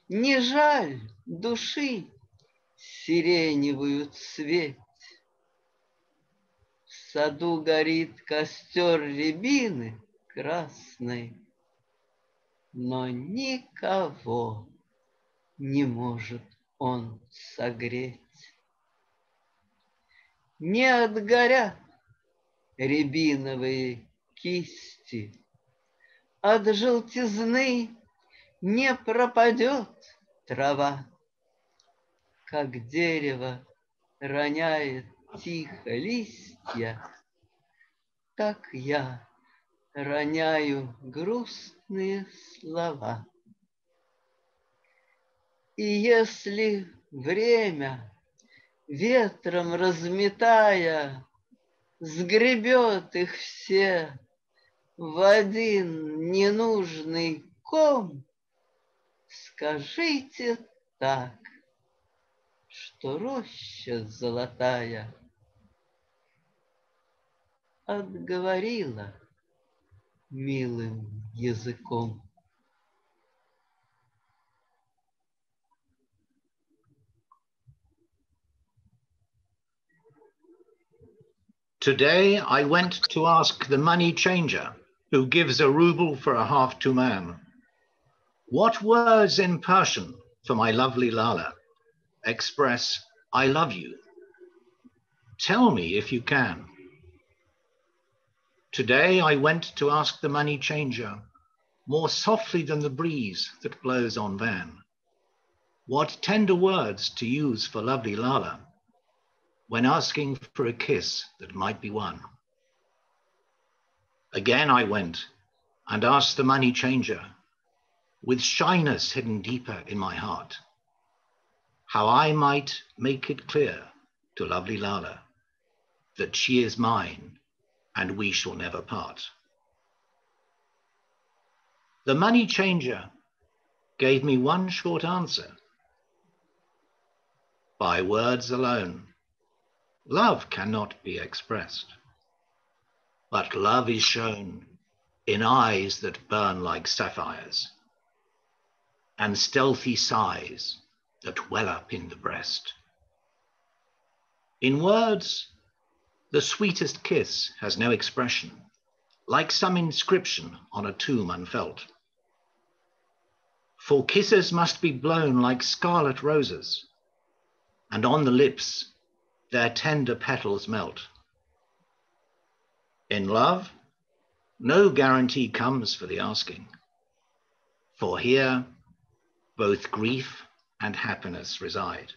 не жаль души сиреневую цветь. В саду горит костер рябины красной, но никого не может он согреть. Не отгорят рябиновые кисти, от желтизны не пропадет трава. Как дерево роняет тихо листья, так я роняю грустные слова. И если время, ветром разметая, сгребет их все в один ненужный ком, скажите так, что роща золотая отговорила милым языком. Today I went to ask the money changer who gives a ruble for a half to man. What words in Persian for my lovely Lala express I love you? Tell me if you can. Today I went to ask the money changer, more softly than the breeze that blows on van, what tender words to use for lovely Lala when asking for a kiss that might be won. Again I went and asked the money changer, with shyness hidden deeper in my heart, how I might make it clear to lovely Lala that she is mine and we shall never part. The money changer gave me one short answer. By words alone, love cannot be expressed, but love is shown in eyes that burn like sapphires and stealthy sighs that well up in the breast. In words, the sweetest kiss has no expression, like some inscription on a tomb unfelt. For kisses must be blown like scarlet roses, and on the lips their tender petals melt. In love, no guarantee comes for the asking, for here both grief and happiness reside.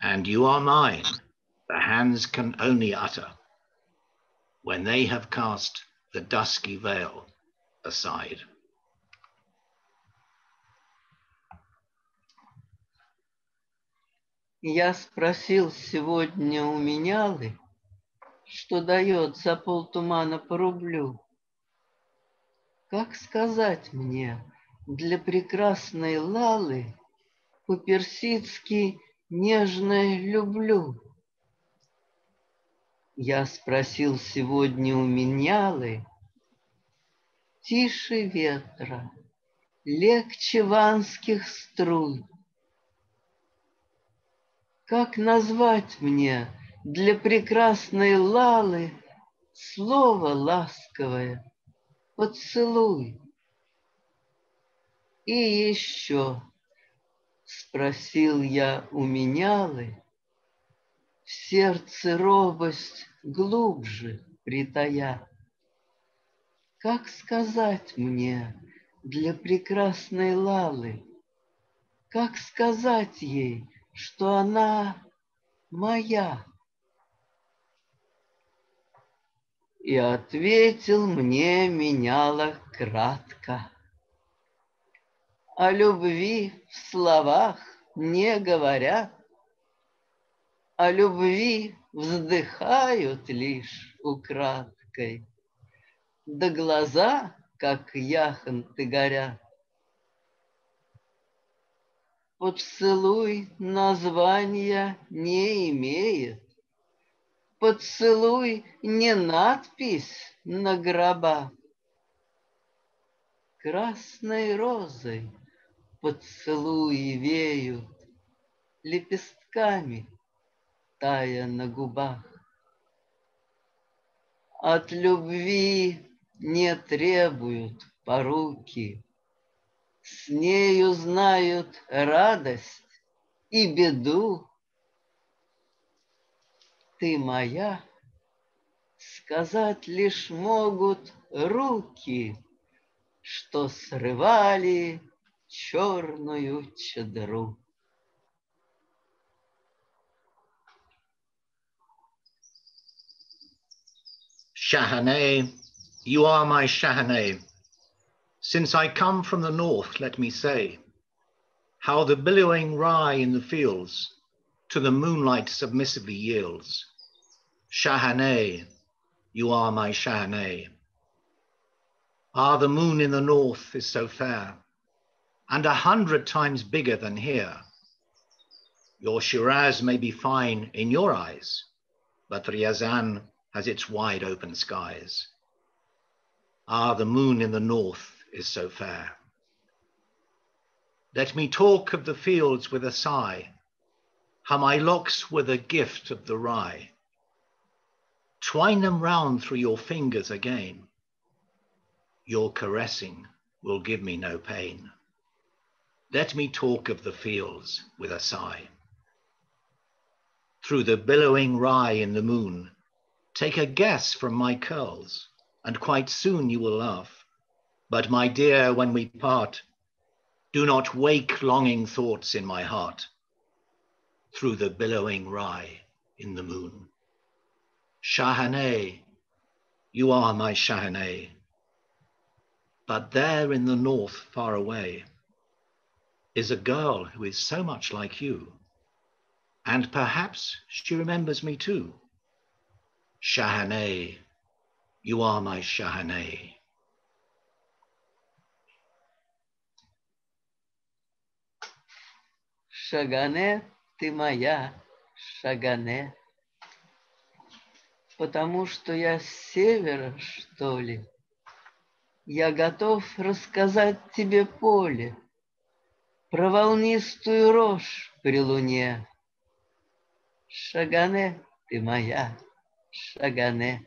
And you are mine, the hands can only utter, when they have cast the dusky veil aside. Я спросил сегодня у менялы, что дает за полтумана по рублю. Как сказать мне для прекрасной Лалы по-персидски нежное люблю? Я спросил сегодня у менялы, тише ветра, легче ванских струй. Как назвать мне для прекрасной Лалы слово ласковое, поцелуй? И еще спросил я у менялы, в сердце робость глубже притая. Как сказать мне для прекрасной Лалы, как сказать ей, что она моя? И ответил мне меняла кратко: о любви в словах не говорят, о любви вздыхают лишь украдкой, да глаза, как яхонты, горят. Поцелуй названия не имеет, поцелуй не надпись на гробах. Красной розой поцелуи веют, лепестками тая на губах. От любви не требуют поруки, с нею знают радость и беду. Ты моя, сказать лишь могут руки, что срывали черную чадру. Shahanay, you are my Shahanay. Since I come from the north, let me say, how the billowing rye in the fields to the moonlight submissively yields. Shahanay, you are my Shahanay. Ah, the moon in the north is so fair, and 100 times bigger than here. Your Shiraz may be fine in your eyes, but Ryazan has its wide open skies. Ah, the moon in the north is so fair. Let me talk of the fields with a sigh, how my locks were the gift of the rye. Twine them round through your fingers again. Your caressing will give me no pain. Let me talk of the fields with a sigh. Through the billowing rye in the moon, take a guess from my curls, and quite soon you will laugh. But my dear, when we part, do not wake longing thoughts in my heart. Through the billowing rye in the moon. Shahanay, you are my Shahanay. But there in the north far away is a girl who is so much like you, and perhaps she remembers me too. Shahanay, you are my Shahanay. Шагане, ты моя, Шагане. Потому что я с севера, что ли, я готов рассказать тебе поле, про волнистую рожь при луне. Шагане, ты моя, Шагане.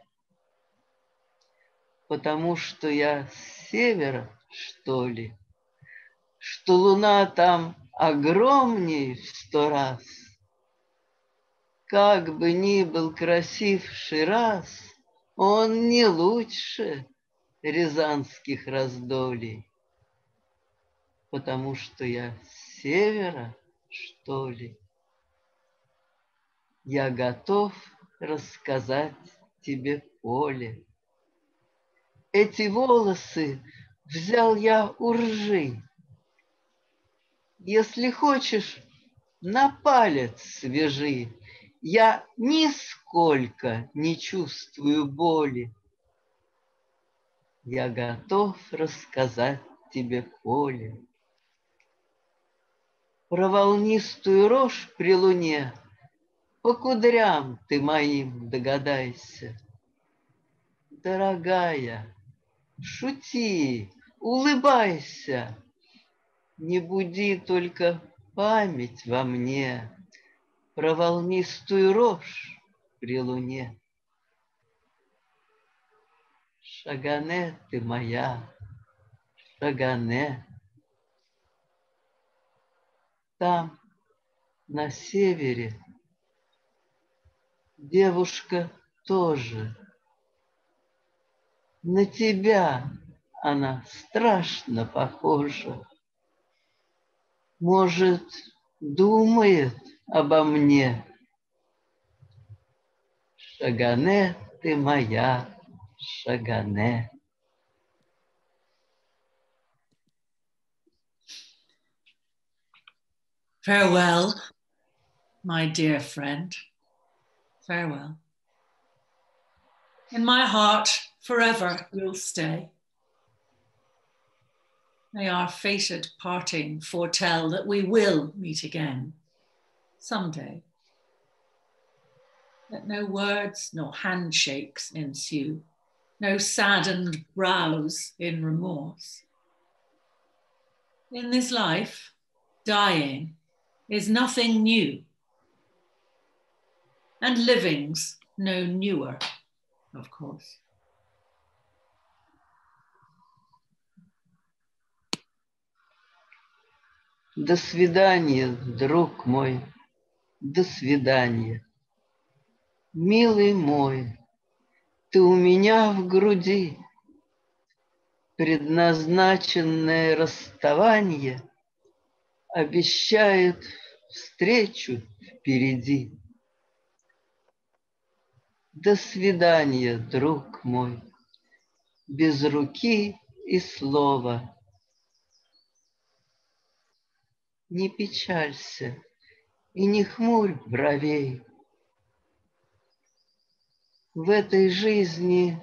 Потому что я с севера, что ли, что луна там огромней в 100 раз. Как бы ни был красив Шираз, он не лучше рязанских раздолий. Потому что я с севера, что ли, я готов рассказать тебе поле. Эти волосы взял я у ржи. Если хочешь, на палец свяжи. Я нисколько не чувствую боли. Я готов рассказать тебе поле. Про волнистую рожь при луне по кудрям ты моим догадайся. Дорогая, шути, улыбайся. Не буди только память во мне про волнистую рожь при луне. Шагане, ты моя, Шагане. Там, на севере, девушка тоже. На тебя она страшно похожа. Может, думает обо мне. Шагане, ты моя, Шагане. Farewell, my dear friend. Farewell. In my heart, forever you'll stay. May our fated parting foretell that we will meet again someday. Let no words nor handshakes ensue, no saddened brows in remorse. In this life, dying is nothing new, and living's no newer, of course. До свидания, друг мой, до свидания. Милый мой, ты у меня в груди. Предназначенное расставание обещает встречу впереди. До свидания, друг мой, без руки и слова. Не печалься и не хмурь бровей. В этой жизни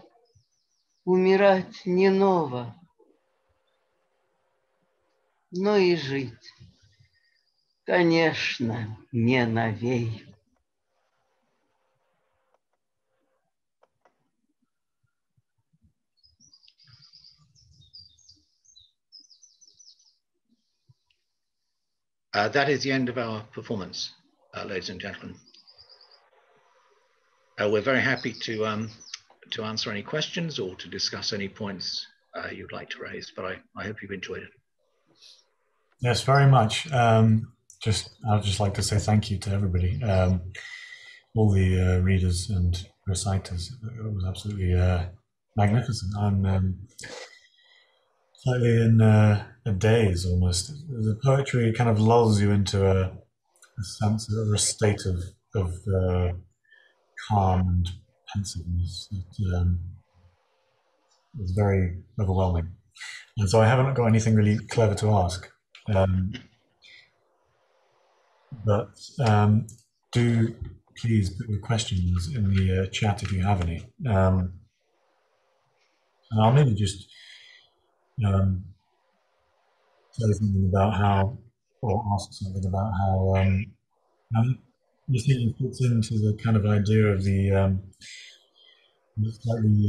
умирать не ново, но и жить, конечно, не новей. That is the end of our performance, ladies and gentlemen. We're very happy to answer any questions or to discuss any points you'd like to raise, but I hope you've enjoyed it. Yes, very much. I'd just like to say thank you to everybody, all the readers and reciters. It was absolutely magnificent. I'm slightly in a daze almost. The poetry kind of lulls you into a sense of a state of calm and pensiveness. It's very overwhelming. And so I haven't got anything really clever to ask. But do please put your questions in the chat if you have any. And I'll maybe just say something about how, or ask something about how you think it fits into the kind of idea of the slightly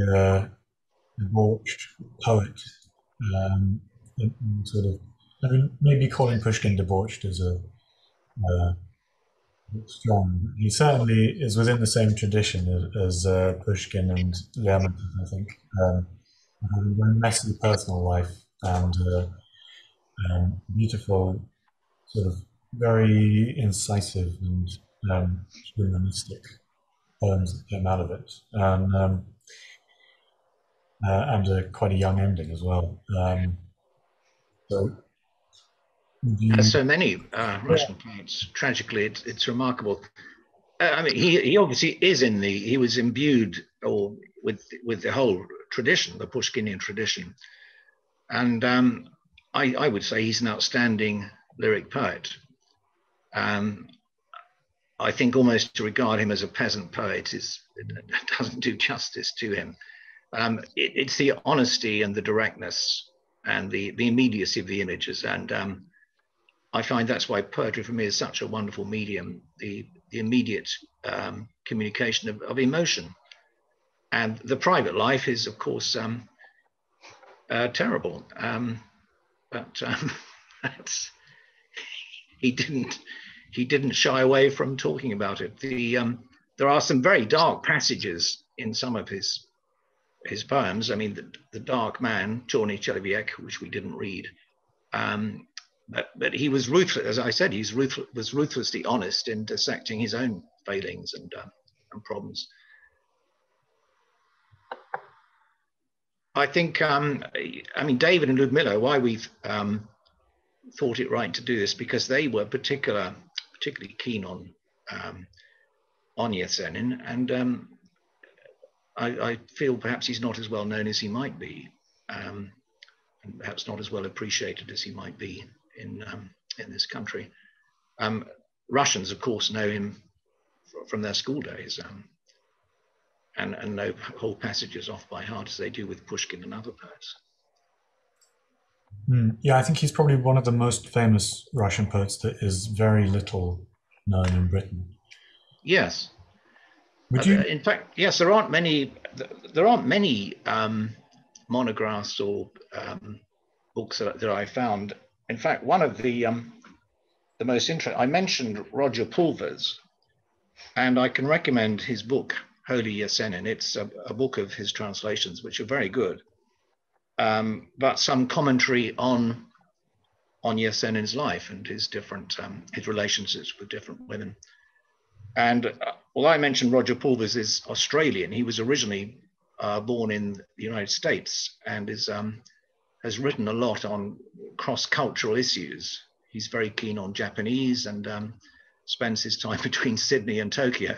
debauched poet, and sort of, I mean, maybe calling Pushkin debauched is a bit strong. He certainly is within the same tradition as Pushkin and Lermontov, I think. Having a very messy personal life and beautiful, sort of very incisive and humanistic poems that came out of it, and quite a young ending as well. So, as so many Russian poets, tragically, it's remarkable. I mean, he obviously is he was imbued with the whole tradition, the Pushkinian tradition, and I would say he's an outstanding lyric poet. I think almost to regard him as a peasant poet doesn't do justice to him. It's the honesty and the directness and the immediacy of the images, and I find that's why poetry for me is such a wonderful medium, the immediate communication of emotion. And the private life is, of course, terrible, but he didn't shy away from talking about it. There are some very dark passages in some of his poems. I mean, the Dark Man, Chorny Chelyabinsk, which we didn't read, but he was ruthless. As I said, was ruthlessly honest in dissecting his own failings and problems. I think, I mean, David and Ludmilla, why we've thought it right to do this, because they were particularly keen on Yesenin, and I feel perhaps he's not as well known as he might be, and perhaps not as well appreciated as he might be in this country. Russians, of course, know him from their school days, and know whole passages off by heart, as they do with Pushkin and other poets. Yeah, I think he's probably one of the most famous Russian poets that is very little known in Britain. Yes. Would you? In fact, yes, there aren't many monographs or books that I found. In fact, one of the most interesting, I mentioned Roger Pulvers, and I can recommend his book, Holy Yesenin. It's a book of his translations, which are very good, but some commentary on Yesenin's life and his different his relationships with different women. And although I mentioned Roger Pulvers is Australian, he was originally born in the United States and has written a lot on cross-cultural issues. He's very keen on Japanese and spends his time between Sydney and Tokyo.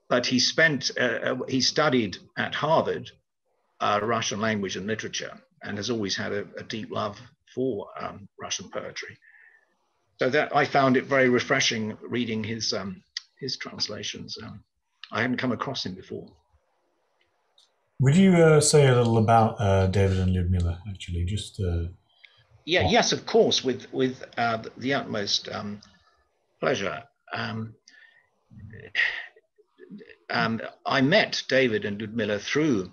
But he studied at Harvard Russian language and literature, and has always had a deep love for Russian poetry. So that I found it very refreshing reading his translations. I hadn't come across him before. Would you say a little about David and Ludmilla, actually? Just yeah, yes, of course, with the utmost pleasure. I met David and Ludmilla through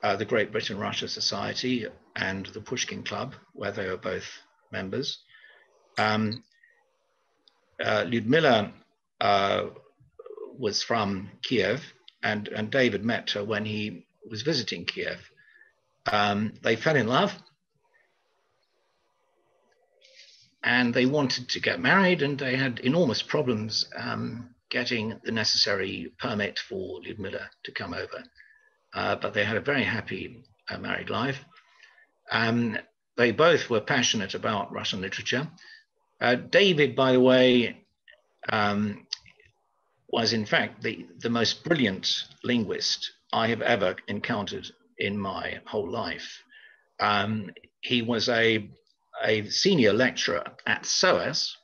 the Great Britain Russia Society and the Pushkin Club, where they were both members. Ludmilla was from Kiev, and David met her when he was visiting Kiev. They fell in love, and they wanted to get married, and they had enormous problems getting the necessary permit for Ludmilla to come over. But they had a very happy married life. They both were passionate about Russian literature. David, by the way, was in fact the most brilliant linguist I have ever encountered in my whole life. He was a senior lecturer at SOAS,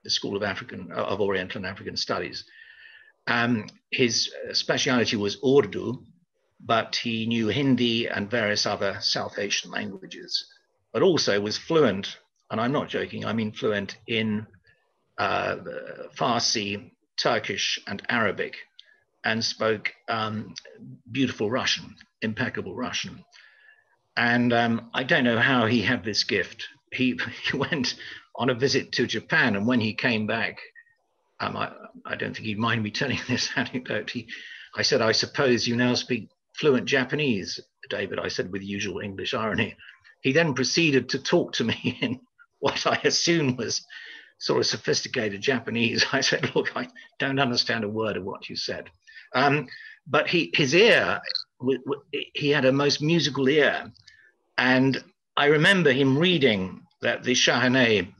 the School of Oriental and African Studies, His speciality was Urdu, but he knew Hindi and various other South Asian languages, but also was fluent, and I'm not joking, I mean fluent in Farsi, Turkish, and Arabic, and spoke beautiful Russian, impeccable Russian. And I don't know how he had this gift. He went on a visit to Japan, and when he came back, I don't think he'd mind me telling this anecdote. I said, I suppose you now speak fluent Japanese, David, I said with usual English irony. He then proceeded to talk to me in what I assume was sort of sophisticated Japanese. I said, look, I don't understand a word of what you said. But his ear, he had a most musical ear. And I remember him reading that the Shahnameh,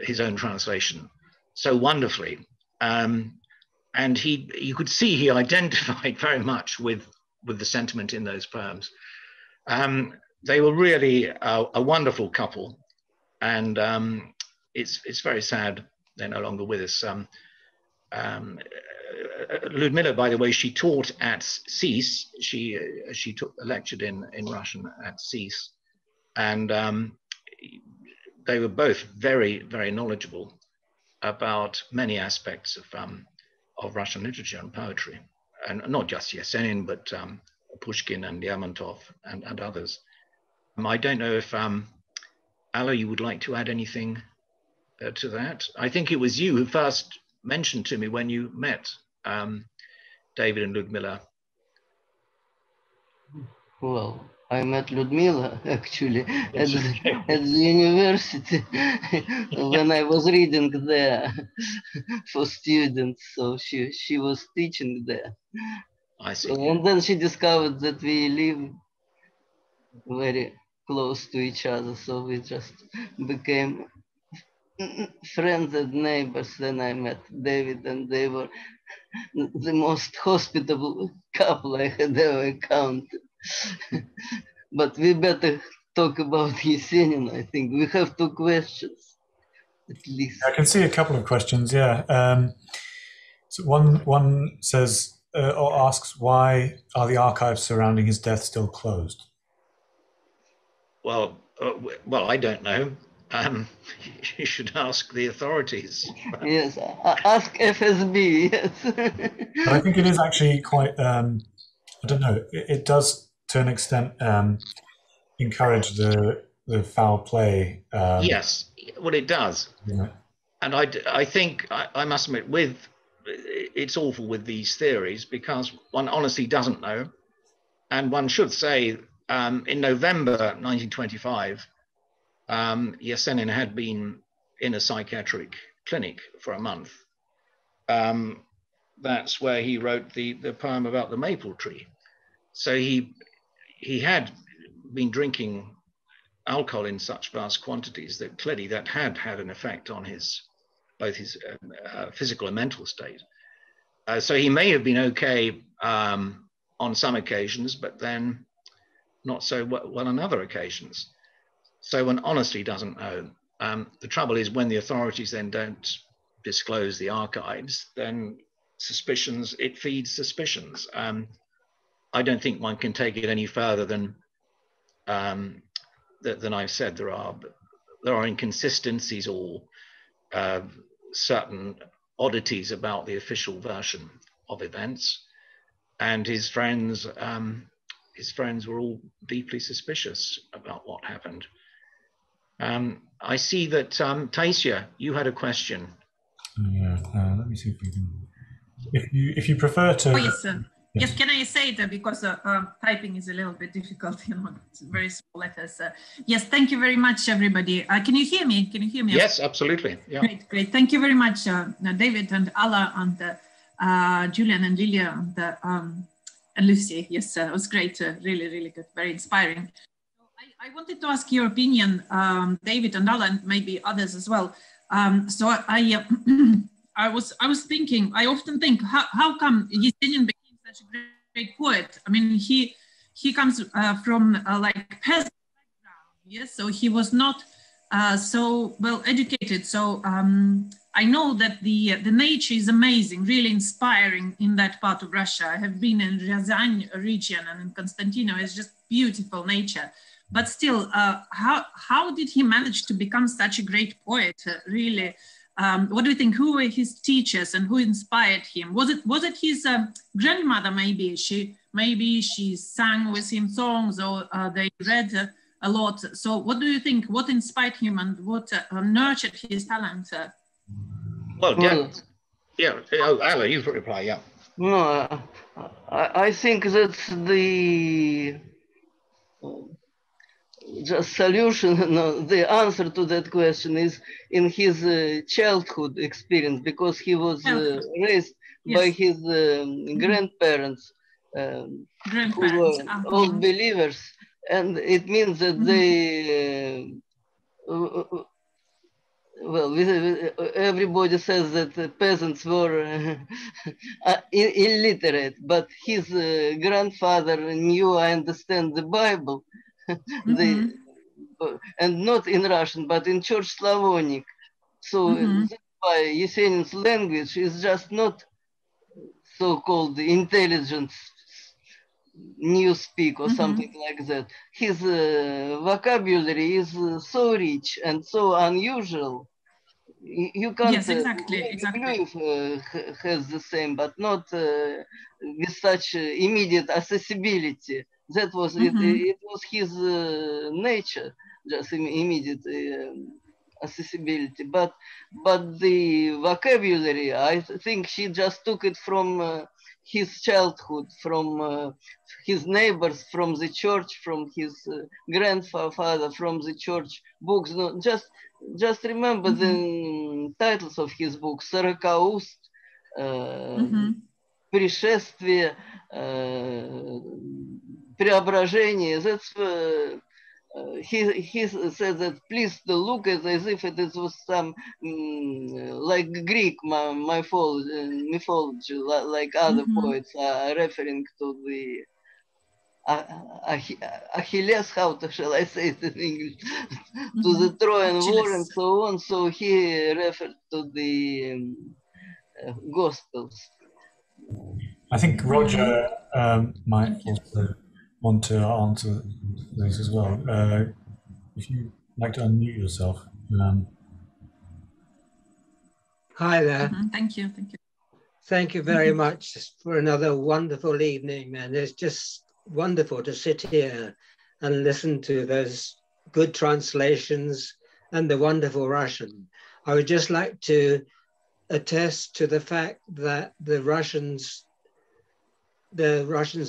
his own translation, so wonderfully. And you could see he identified very much with the sentiment in those poems. They were really a wonderful couple. And it's very sad they're no longer with us. Ludmilla, by the way, she taught at CES. She lectured in Russian at CES. And they were both very, very knowledgeable about many aspects of Russian literature and poetry, and not just Yesenin, but Pushkin and Lermontov and others. I don't know if Alla, you would like to add anything to that? I think it was you who first mentioned to me when you met David and Ludmilla. Well, I met Ludmilla actually at the university when I was reading there for students. So she was teaching there. I see. And then she discovered that we live very close to each other. So we just became friends and neighbors. Then I met David, and they were the most hospitable couple I had ever encountered. But we better talk about Yesenin, I think. We have 2 questions, at least. I can see a couple of questions, yeah. So one says, or asks, why are the archives surrounding his death still closed? Well, I don't know. You should ask the authorities. Yes, ask FSB, yes. But I think it is actually quite, I don't know, it does to an extent encourage the foul play. Yes, well, it does. Yeah. And I think, I must admit, it's awful with these theories because one honestly doesn't know. And one should say, in November 1925, Yesenin had been in a psychiatric clinic for a month. That's where he wrote the poem about the maple tree. So he had been drinking alcohol in such vast quantities that clearly that had an effect on both his physical and mental state. So he may have been okay on some occasions, but then not so well on other occasions. So one honestly doesn't know. The trouble is when the authorities then don't disclose the archives, then it feeds suspicions. I don't think one can take it any further than I've said. There are inconsistencies or certain oddities about the official version of events, and his friends were all deeply suspicious about what happened. I see that Taisia, you had a question. Yeah, let me see if we can. If you prefer to. Oh, yes, sir. Yes, can I say that because typing is a little bit difficult, it's very small letters. Yes, thank you very much, everybody. Can you hear me? Can you hear me? Yes, absolutely. Yeah. Great. Thank you very much, David and Alla and Julian and Lilia and Lucy. Yes, it was great. Really, really good. Very inspiring. I wanted to ask your opinion, David and Alla, and maybe others as well. So I was thinking, I often think, how come Yesenin became such a great poet? I mean, he comes from like peasant background, yes. So he was not so well educated. So I know that the nature is amazing, really inspiring in that part of Russia. I have been in Ryazan region and in Constantino. It's just beautiful nature. But still, how did he manage to become such a great poet? Really, what do you think? Who were his teachers and who inspired him? Was it his grandmother? Maybe she sang with him songs, or they read a lot. So, what do you think? What inspired him and what nurtured his talent? Well, yeah. Oh, Ala, you reply. Yeah. No, I think that's the just solution. No, the answer to that question is in his childhood experience, because he was raised by his grandparents, who were old believers, and it means that they. Well, everybody says that the peasants were illiterate, but his grandfather knew, I understand, the Bible, and not in Russian, but in Church Slavonic. So that's why Yesenin's language is just not so-called intelligent newspeak or something like that. His vocabulary is so rich and so unusual. You can't. Yes, exactly. Has the same, but not with such immediate accessibility. That was it. It was his nature, just immediate accessibility. But the vocabulary, I think she just took it from his childhood, from his neighbors, from the church, from his grandfather, from the church books. No, just remember the titles of his books: Сорокауст, Пришествие, Преображение. That's he said that please look at as if it was some like Greek mythology, like other poets are referring to the Achilles, how shall I say it in English, to the Trojan War and so on. So he referred to the Gospels. I think Roger might also want to answer those as well. If you'd like to unmute yourself. Hi there. Thank you. Thank you very much for another wonderful evening. And it's just wonderful to sit here and listen to those good translations and the wonderful Russian. I would just like to attest to the fact that the Russians'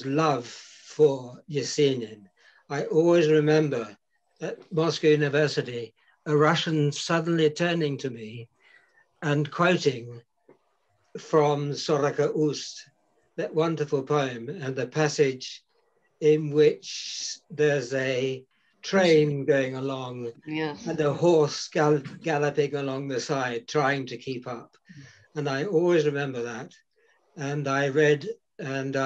love for Yesenin. I always remember at Moscow University, a Russian suddenly turning to me and quoting from Soroka-Ust, that wonderful poem, and the passage in which there's a train going along and a horse galloping along the side trying to keep up. And I always remember that. And I read, and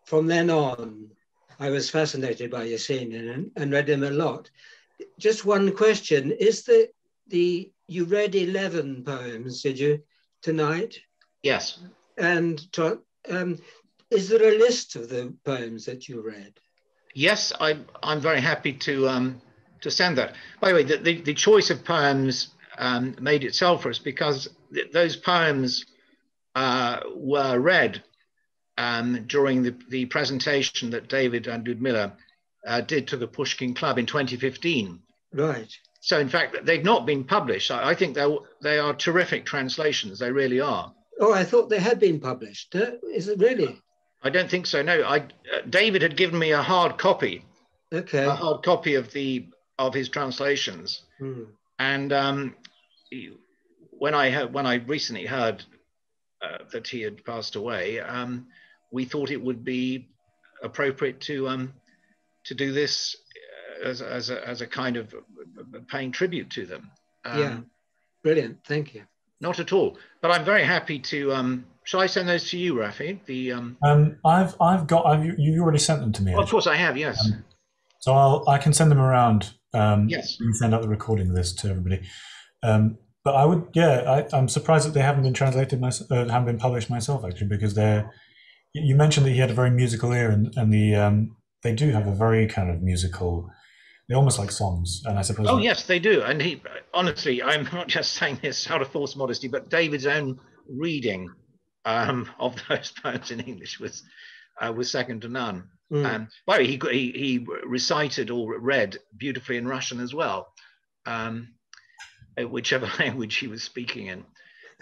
from then on, I was fascinated by Yesenin and read him a lot. Just one question, is you read 11 poems, did you, tonight? Yes. And is there a list of the poems that you read? Yes, I'm very happy to send that. By the way, the choice of poems made itself for us because those poems were read during the presentation that David and Ludmila did to the Pushkin Club in 2015. Right. So in fact, they've not been published. I think they are terrific translations. They really are. Oh, I thought they had been published. Is it really? I don't think so. No, David had given me a hard copy. Okay. A hard copy of his translations. And when I recently heard that he had passed away, we thought it would be appropriate to do this as a kind of paying tribute to them. Yeah, brilliant. Thank you. Not at all, but I'm very happy to. Shall I send those to you, Rafi? You've already sent them to me. Well, of course I have. Yes. So I can send them around. Yes. You can send out the recording list to everybody. but I would, yeah, I'm surprised that they haven't been translated, haven't been published myself, actually, because they're. You mentioned that he had a very musical ear, and they do have a very kind of musical. They're almost like songs, and I suppose. Oh yes, they do. And he, honestly, I'm not just saying this out of false modesty, but David's own reading of those poems in English was second to none. By the way, he recited or read beautifully in Russian as well, whichever language he was speaking in.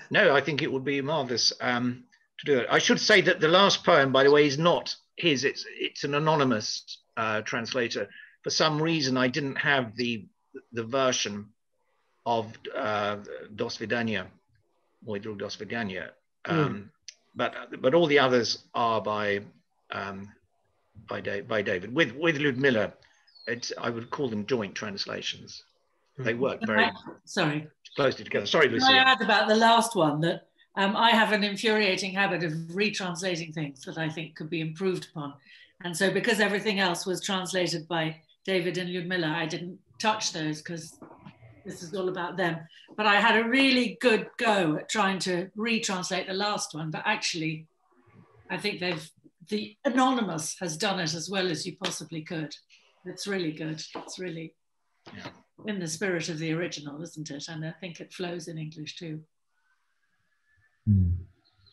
No, I think it would be marvelous to do it. I should say that the last poem, by the way, is not his. It's an anonymous translator. For some reason, I didn't have the version of Do Svidania, Mój drug do Svidania, but all the others are by David. With Ludmilla, I would call them joint translations. They work very closely together. Sorry, Lucia. Can I add about the last one that I have an infuriating habit of retranslating things that I think could be improved upon. And so because everything else was translated by David and Ludmilla, I didn't touch those because this is all about them. But I had a really good go at trying to retranslate the last one. But actually, I think the anonymous has done it as well as you possibly could. It's really good. It's really in the spirit of the original, isn't it? And I think it flows in English too.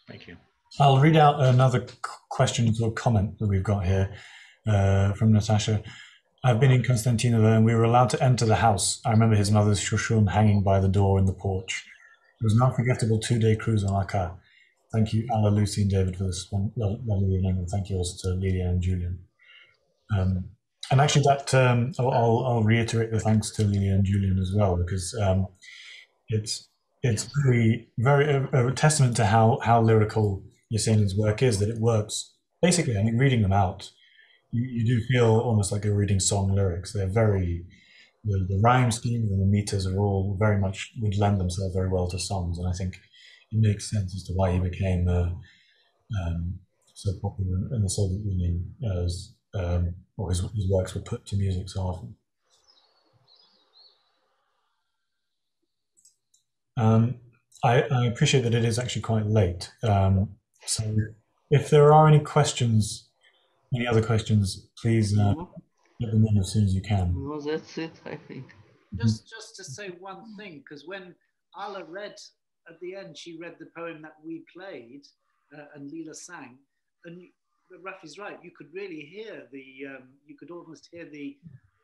Thank you. I'll read out another question or comment that we've got here from Natasha. I've been in Konstantinova and we were allowed to enter the house. I remember his mother's shushun hanging by the door in the porch. It was an unforgettable 2-day cruise on our car. Thank you, Alla, Lucy and David for this one lovely evening, and thank you also to Lilia and Julian. And actually that, I'll reiterate the thanks to Lilia and Julian as well, because it's really a testament to how lyrical Yesenin's work is, that it works. Basically, I mean, reading them out, you do feel almost like you're reading song lyrics. They're very, the rhyme schemes and the meters are all very much, would lend themselves very well to songs. And I think it makes sense as to why he became so popular in the Soviet Union, as or his works were put to music so often. I appreciate that it is actually quite late. So if there are any questions, any other questions, please get them in as soon as you can. No, that's it, I think. Just to say one thing, because when Alla read, at the end, she read the poem that we played and Leela sang, and Rafi's right, you could really hear you could almost hear the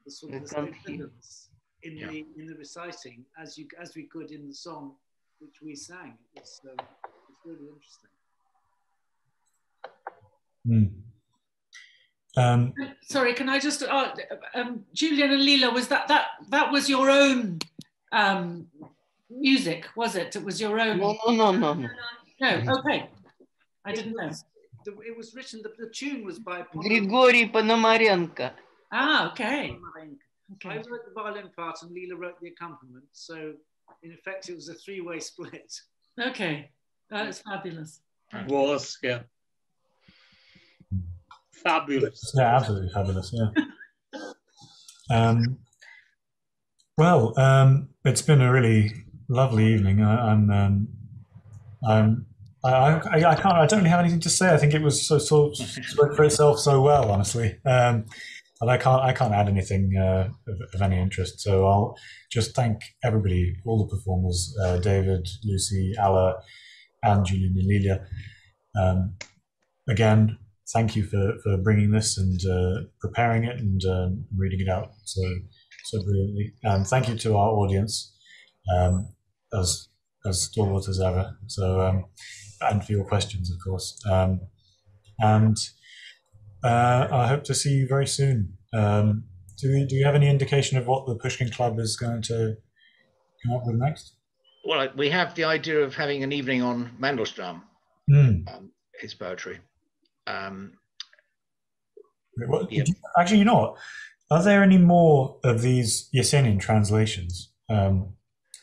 sort of confidence in the reciting as we could in the song which we sang. It's really interesting. Sorry, can I just Julian and Leela, was that was your own music, was it? It was your own? No. No, okay. I didn't know. It was written, the tune was by Grigory Ponomarenko. Ah, okay. I wrote the violin part and Leela wrote the accompaniment. So in effect, it was a 3-way split. Okay, that is fabulous. Was, yeah. Fabulous. Yeah, absolutely fabulous, yeah. Well, it's been a really lovely evening. I don't really have anything to say. I think it was sort of spoke for itself so well, honestly. But I can't add anything of any interest. So I'll just thank everybody, all the performers, David, Lucy, Alla, and Julian and Lilia. Again, thank you for bringing this and preparing it and reading it out so brilliantly. And thank you to our audience, as stalwart as ever. So and for your questions, of course. And I hope to see you very soon. Do you have any indication of what the Pushkin Club is going to come up with next? Well, we have the idea of having an evening on Mandelstam, his poetry. Actually, you know what? Are there any more of these Yesenin translations? You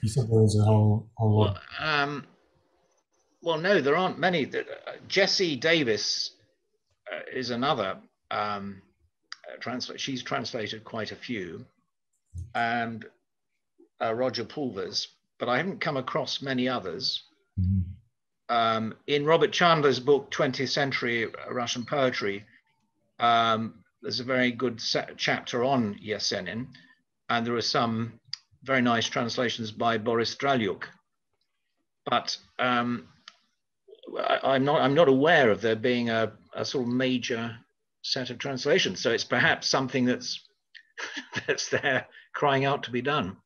said there was a whole lot. Well, no, there aren't many. Jessie Davis is another translator. She's translated quite a few. And Roger Pulvers but I haven't come across many others. Mm-hmm. In Robert Chandler's book, 20th Century Russian Poetry, there's a very good chapter on Yesenin, and there are some very nice translations by Boris Dralyuk. But I'm not aware of there being a sort of major set of translations. So it's perhaps something that's there crying out to be done.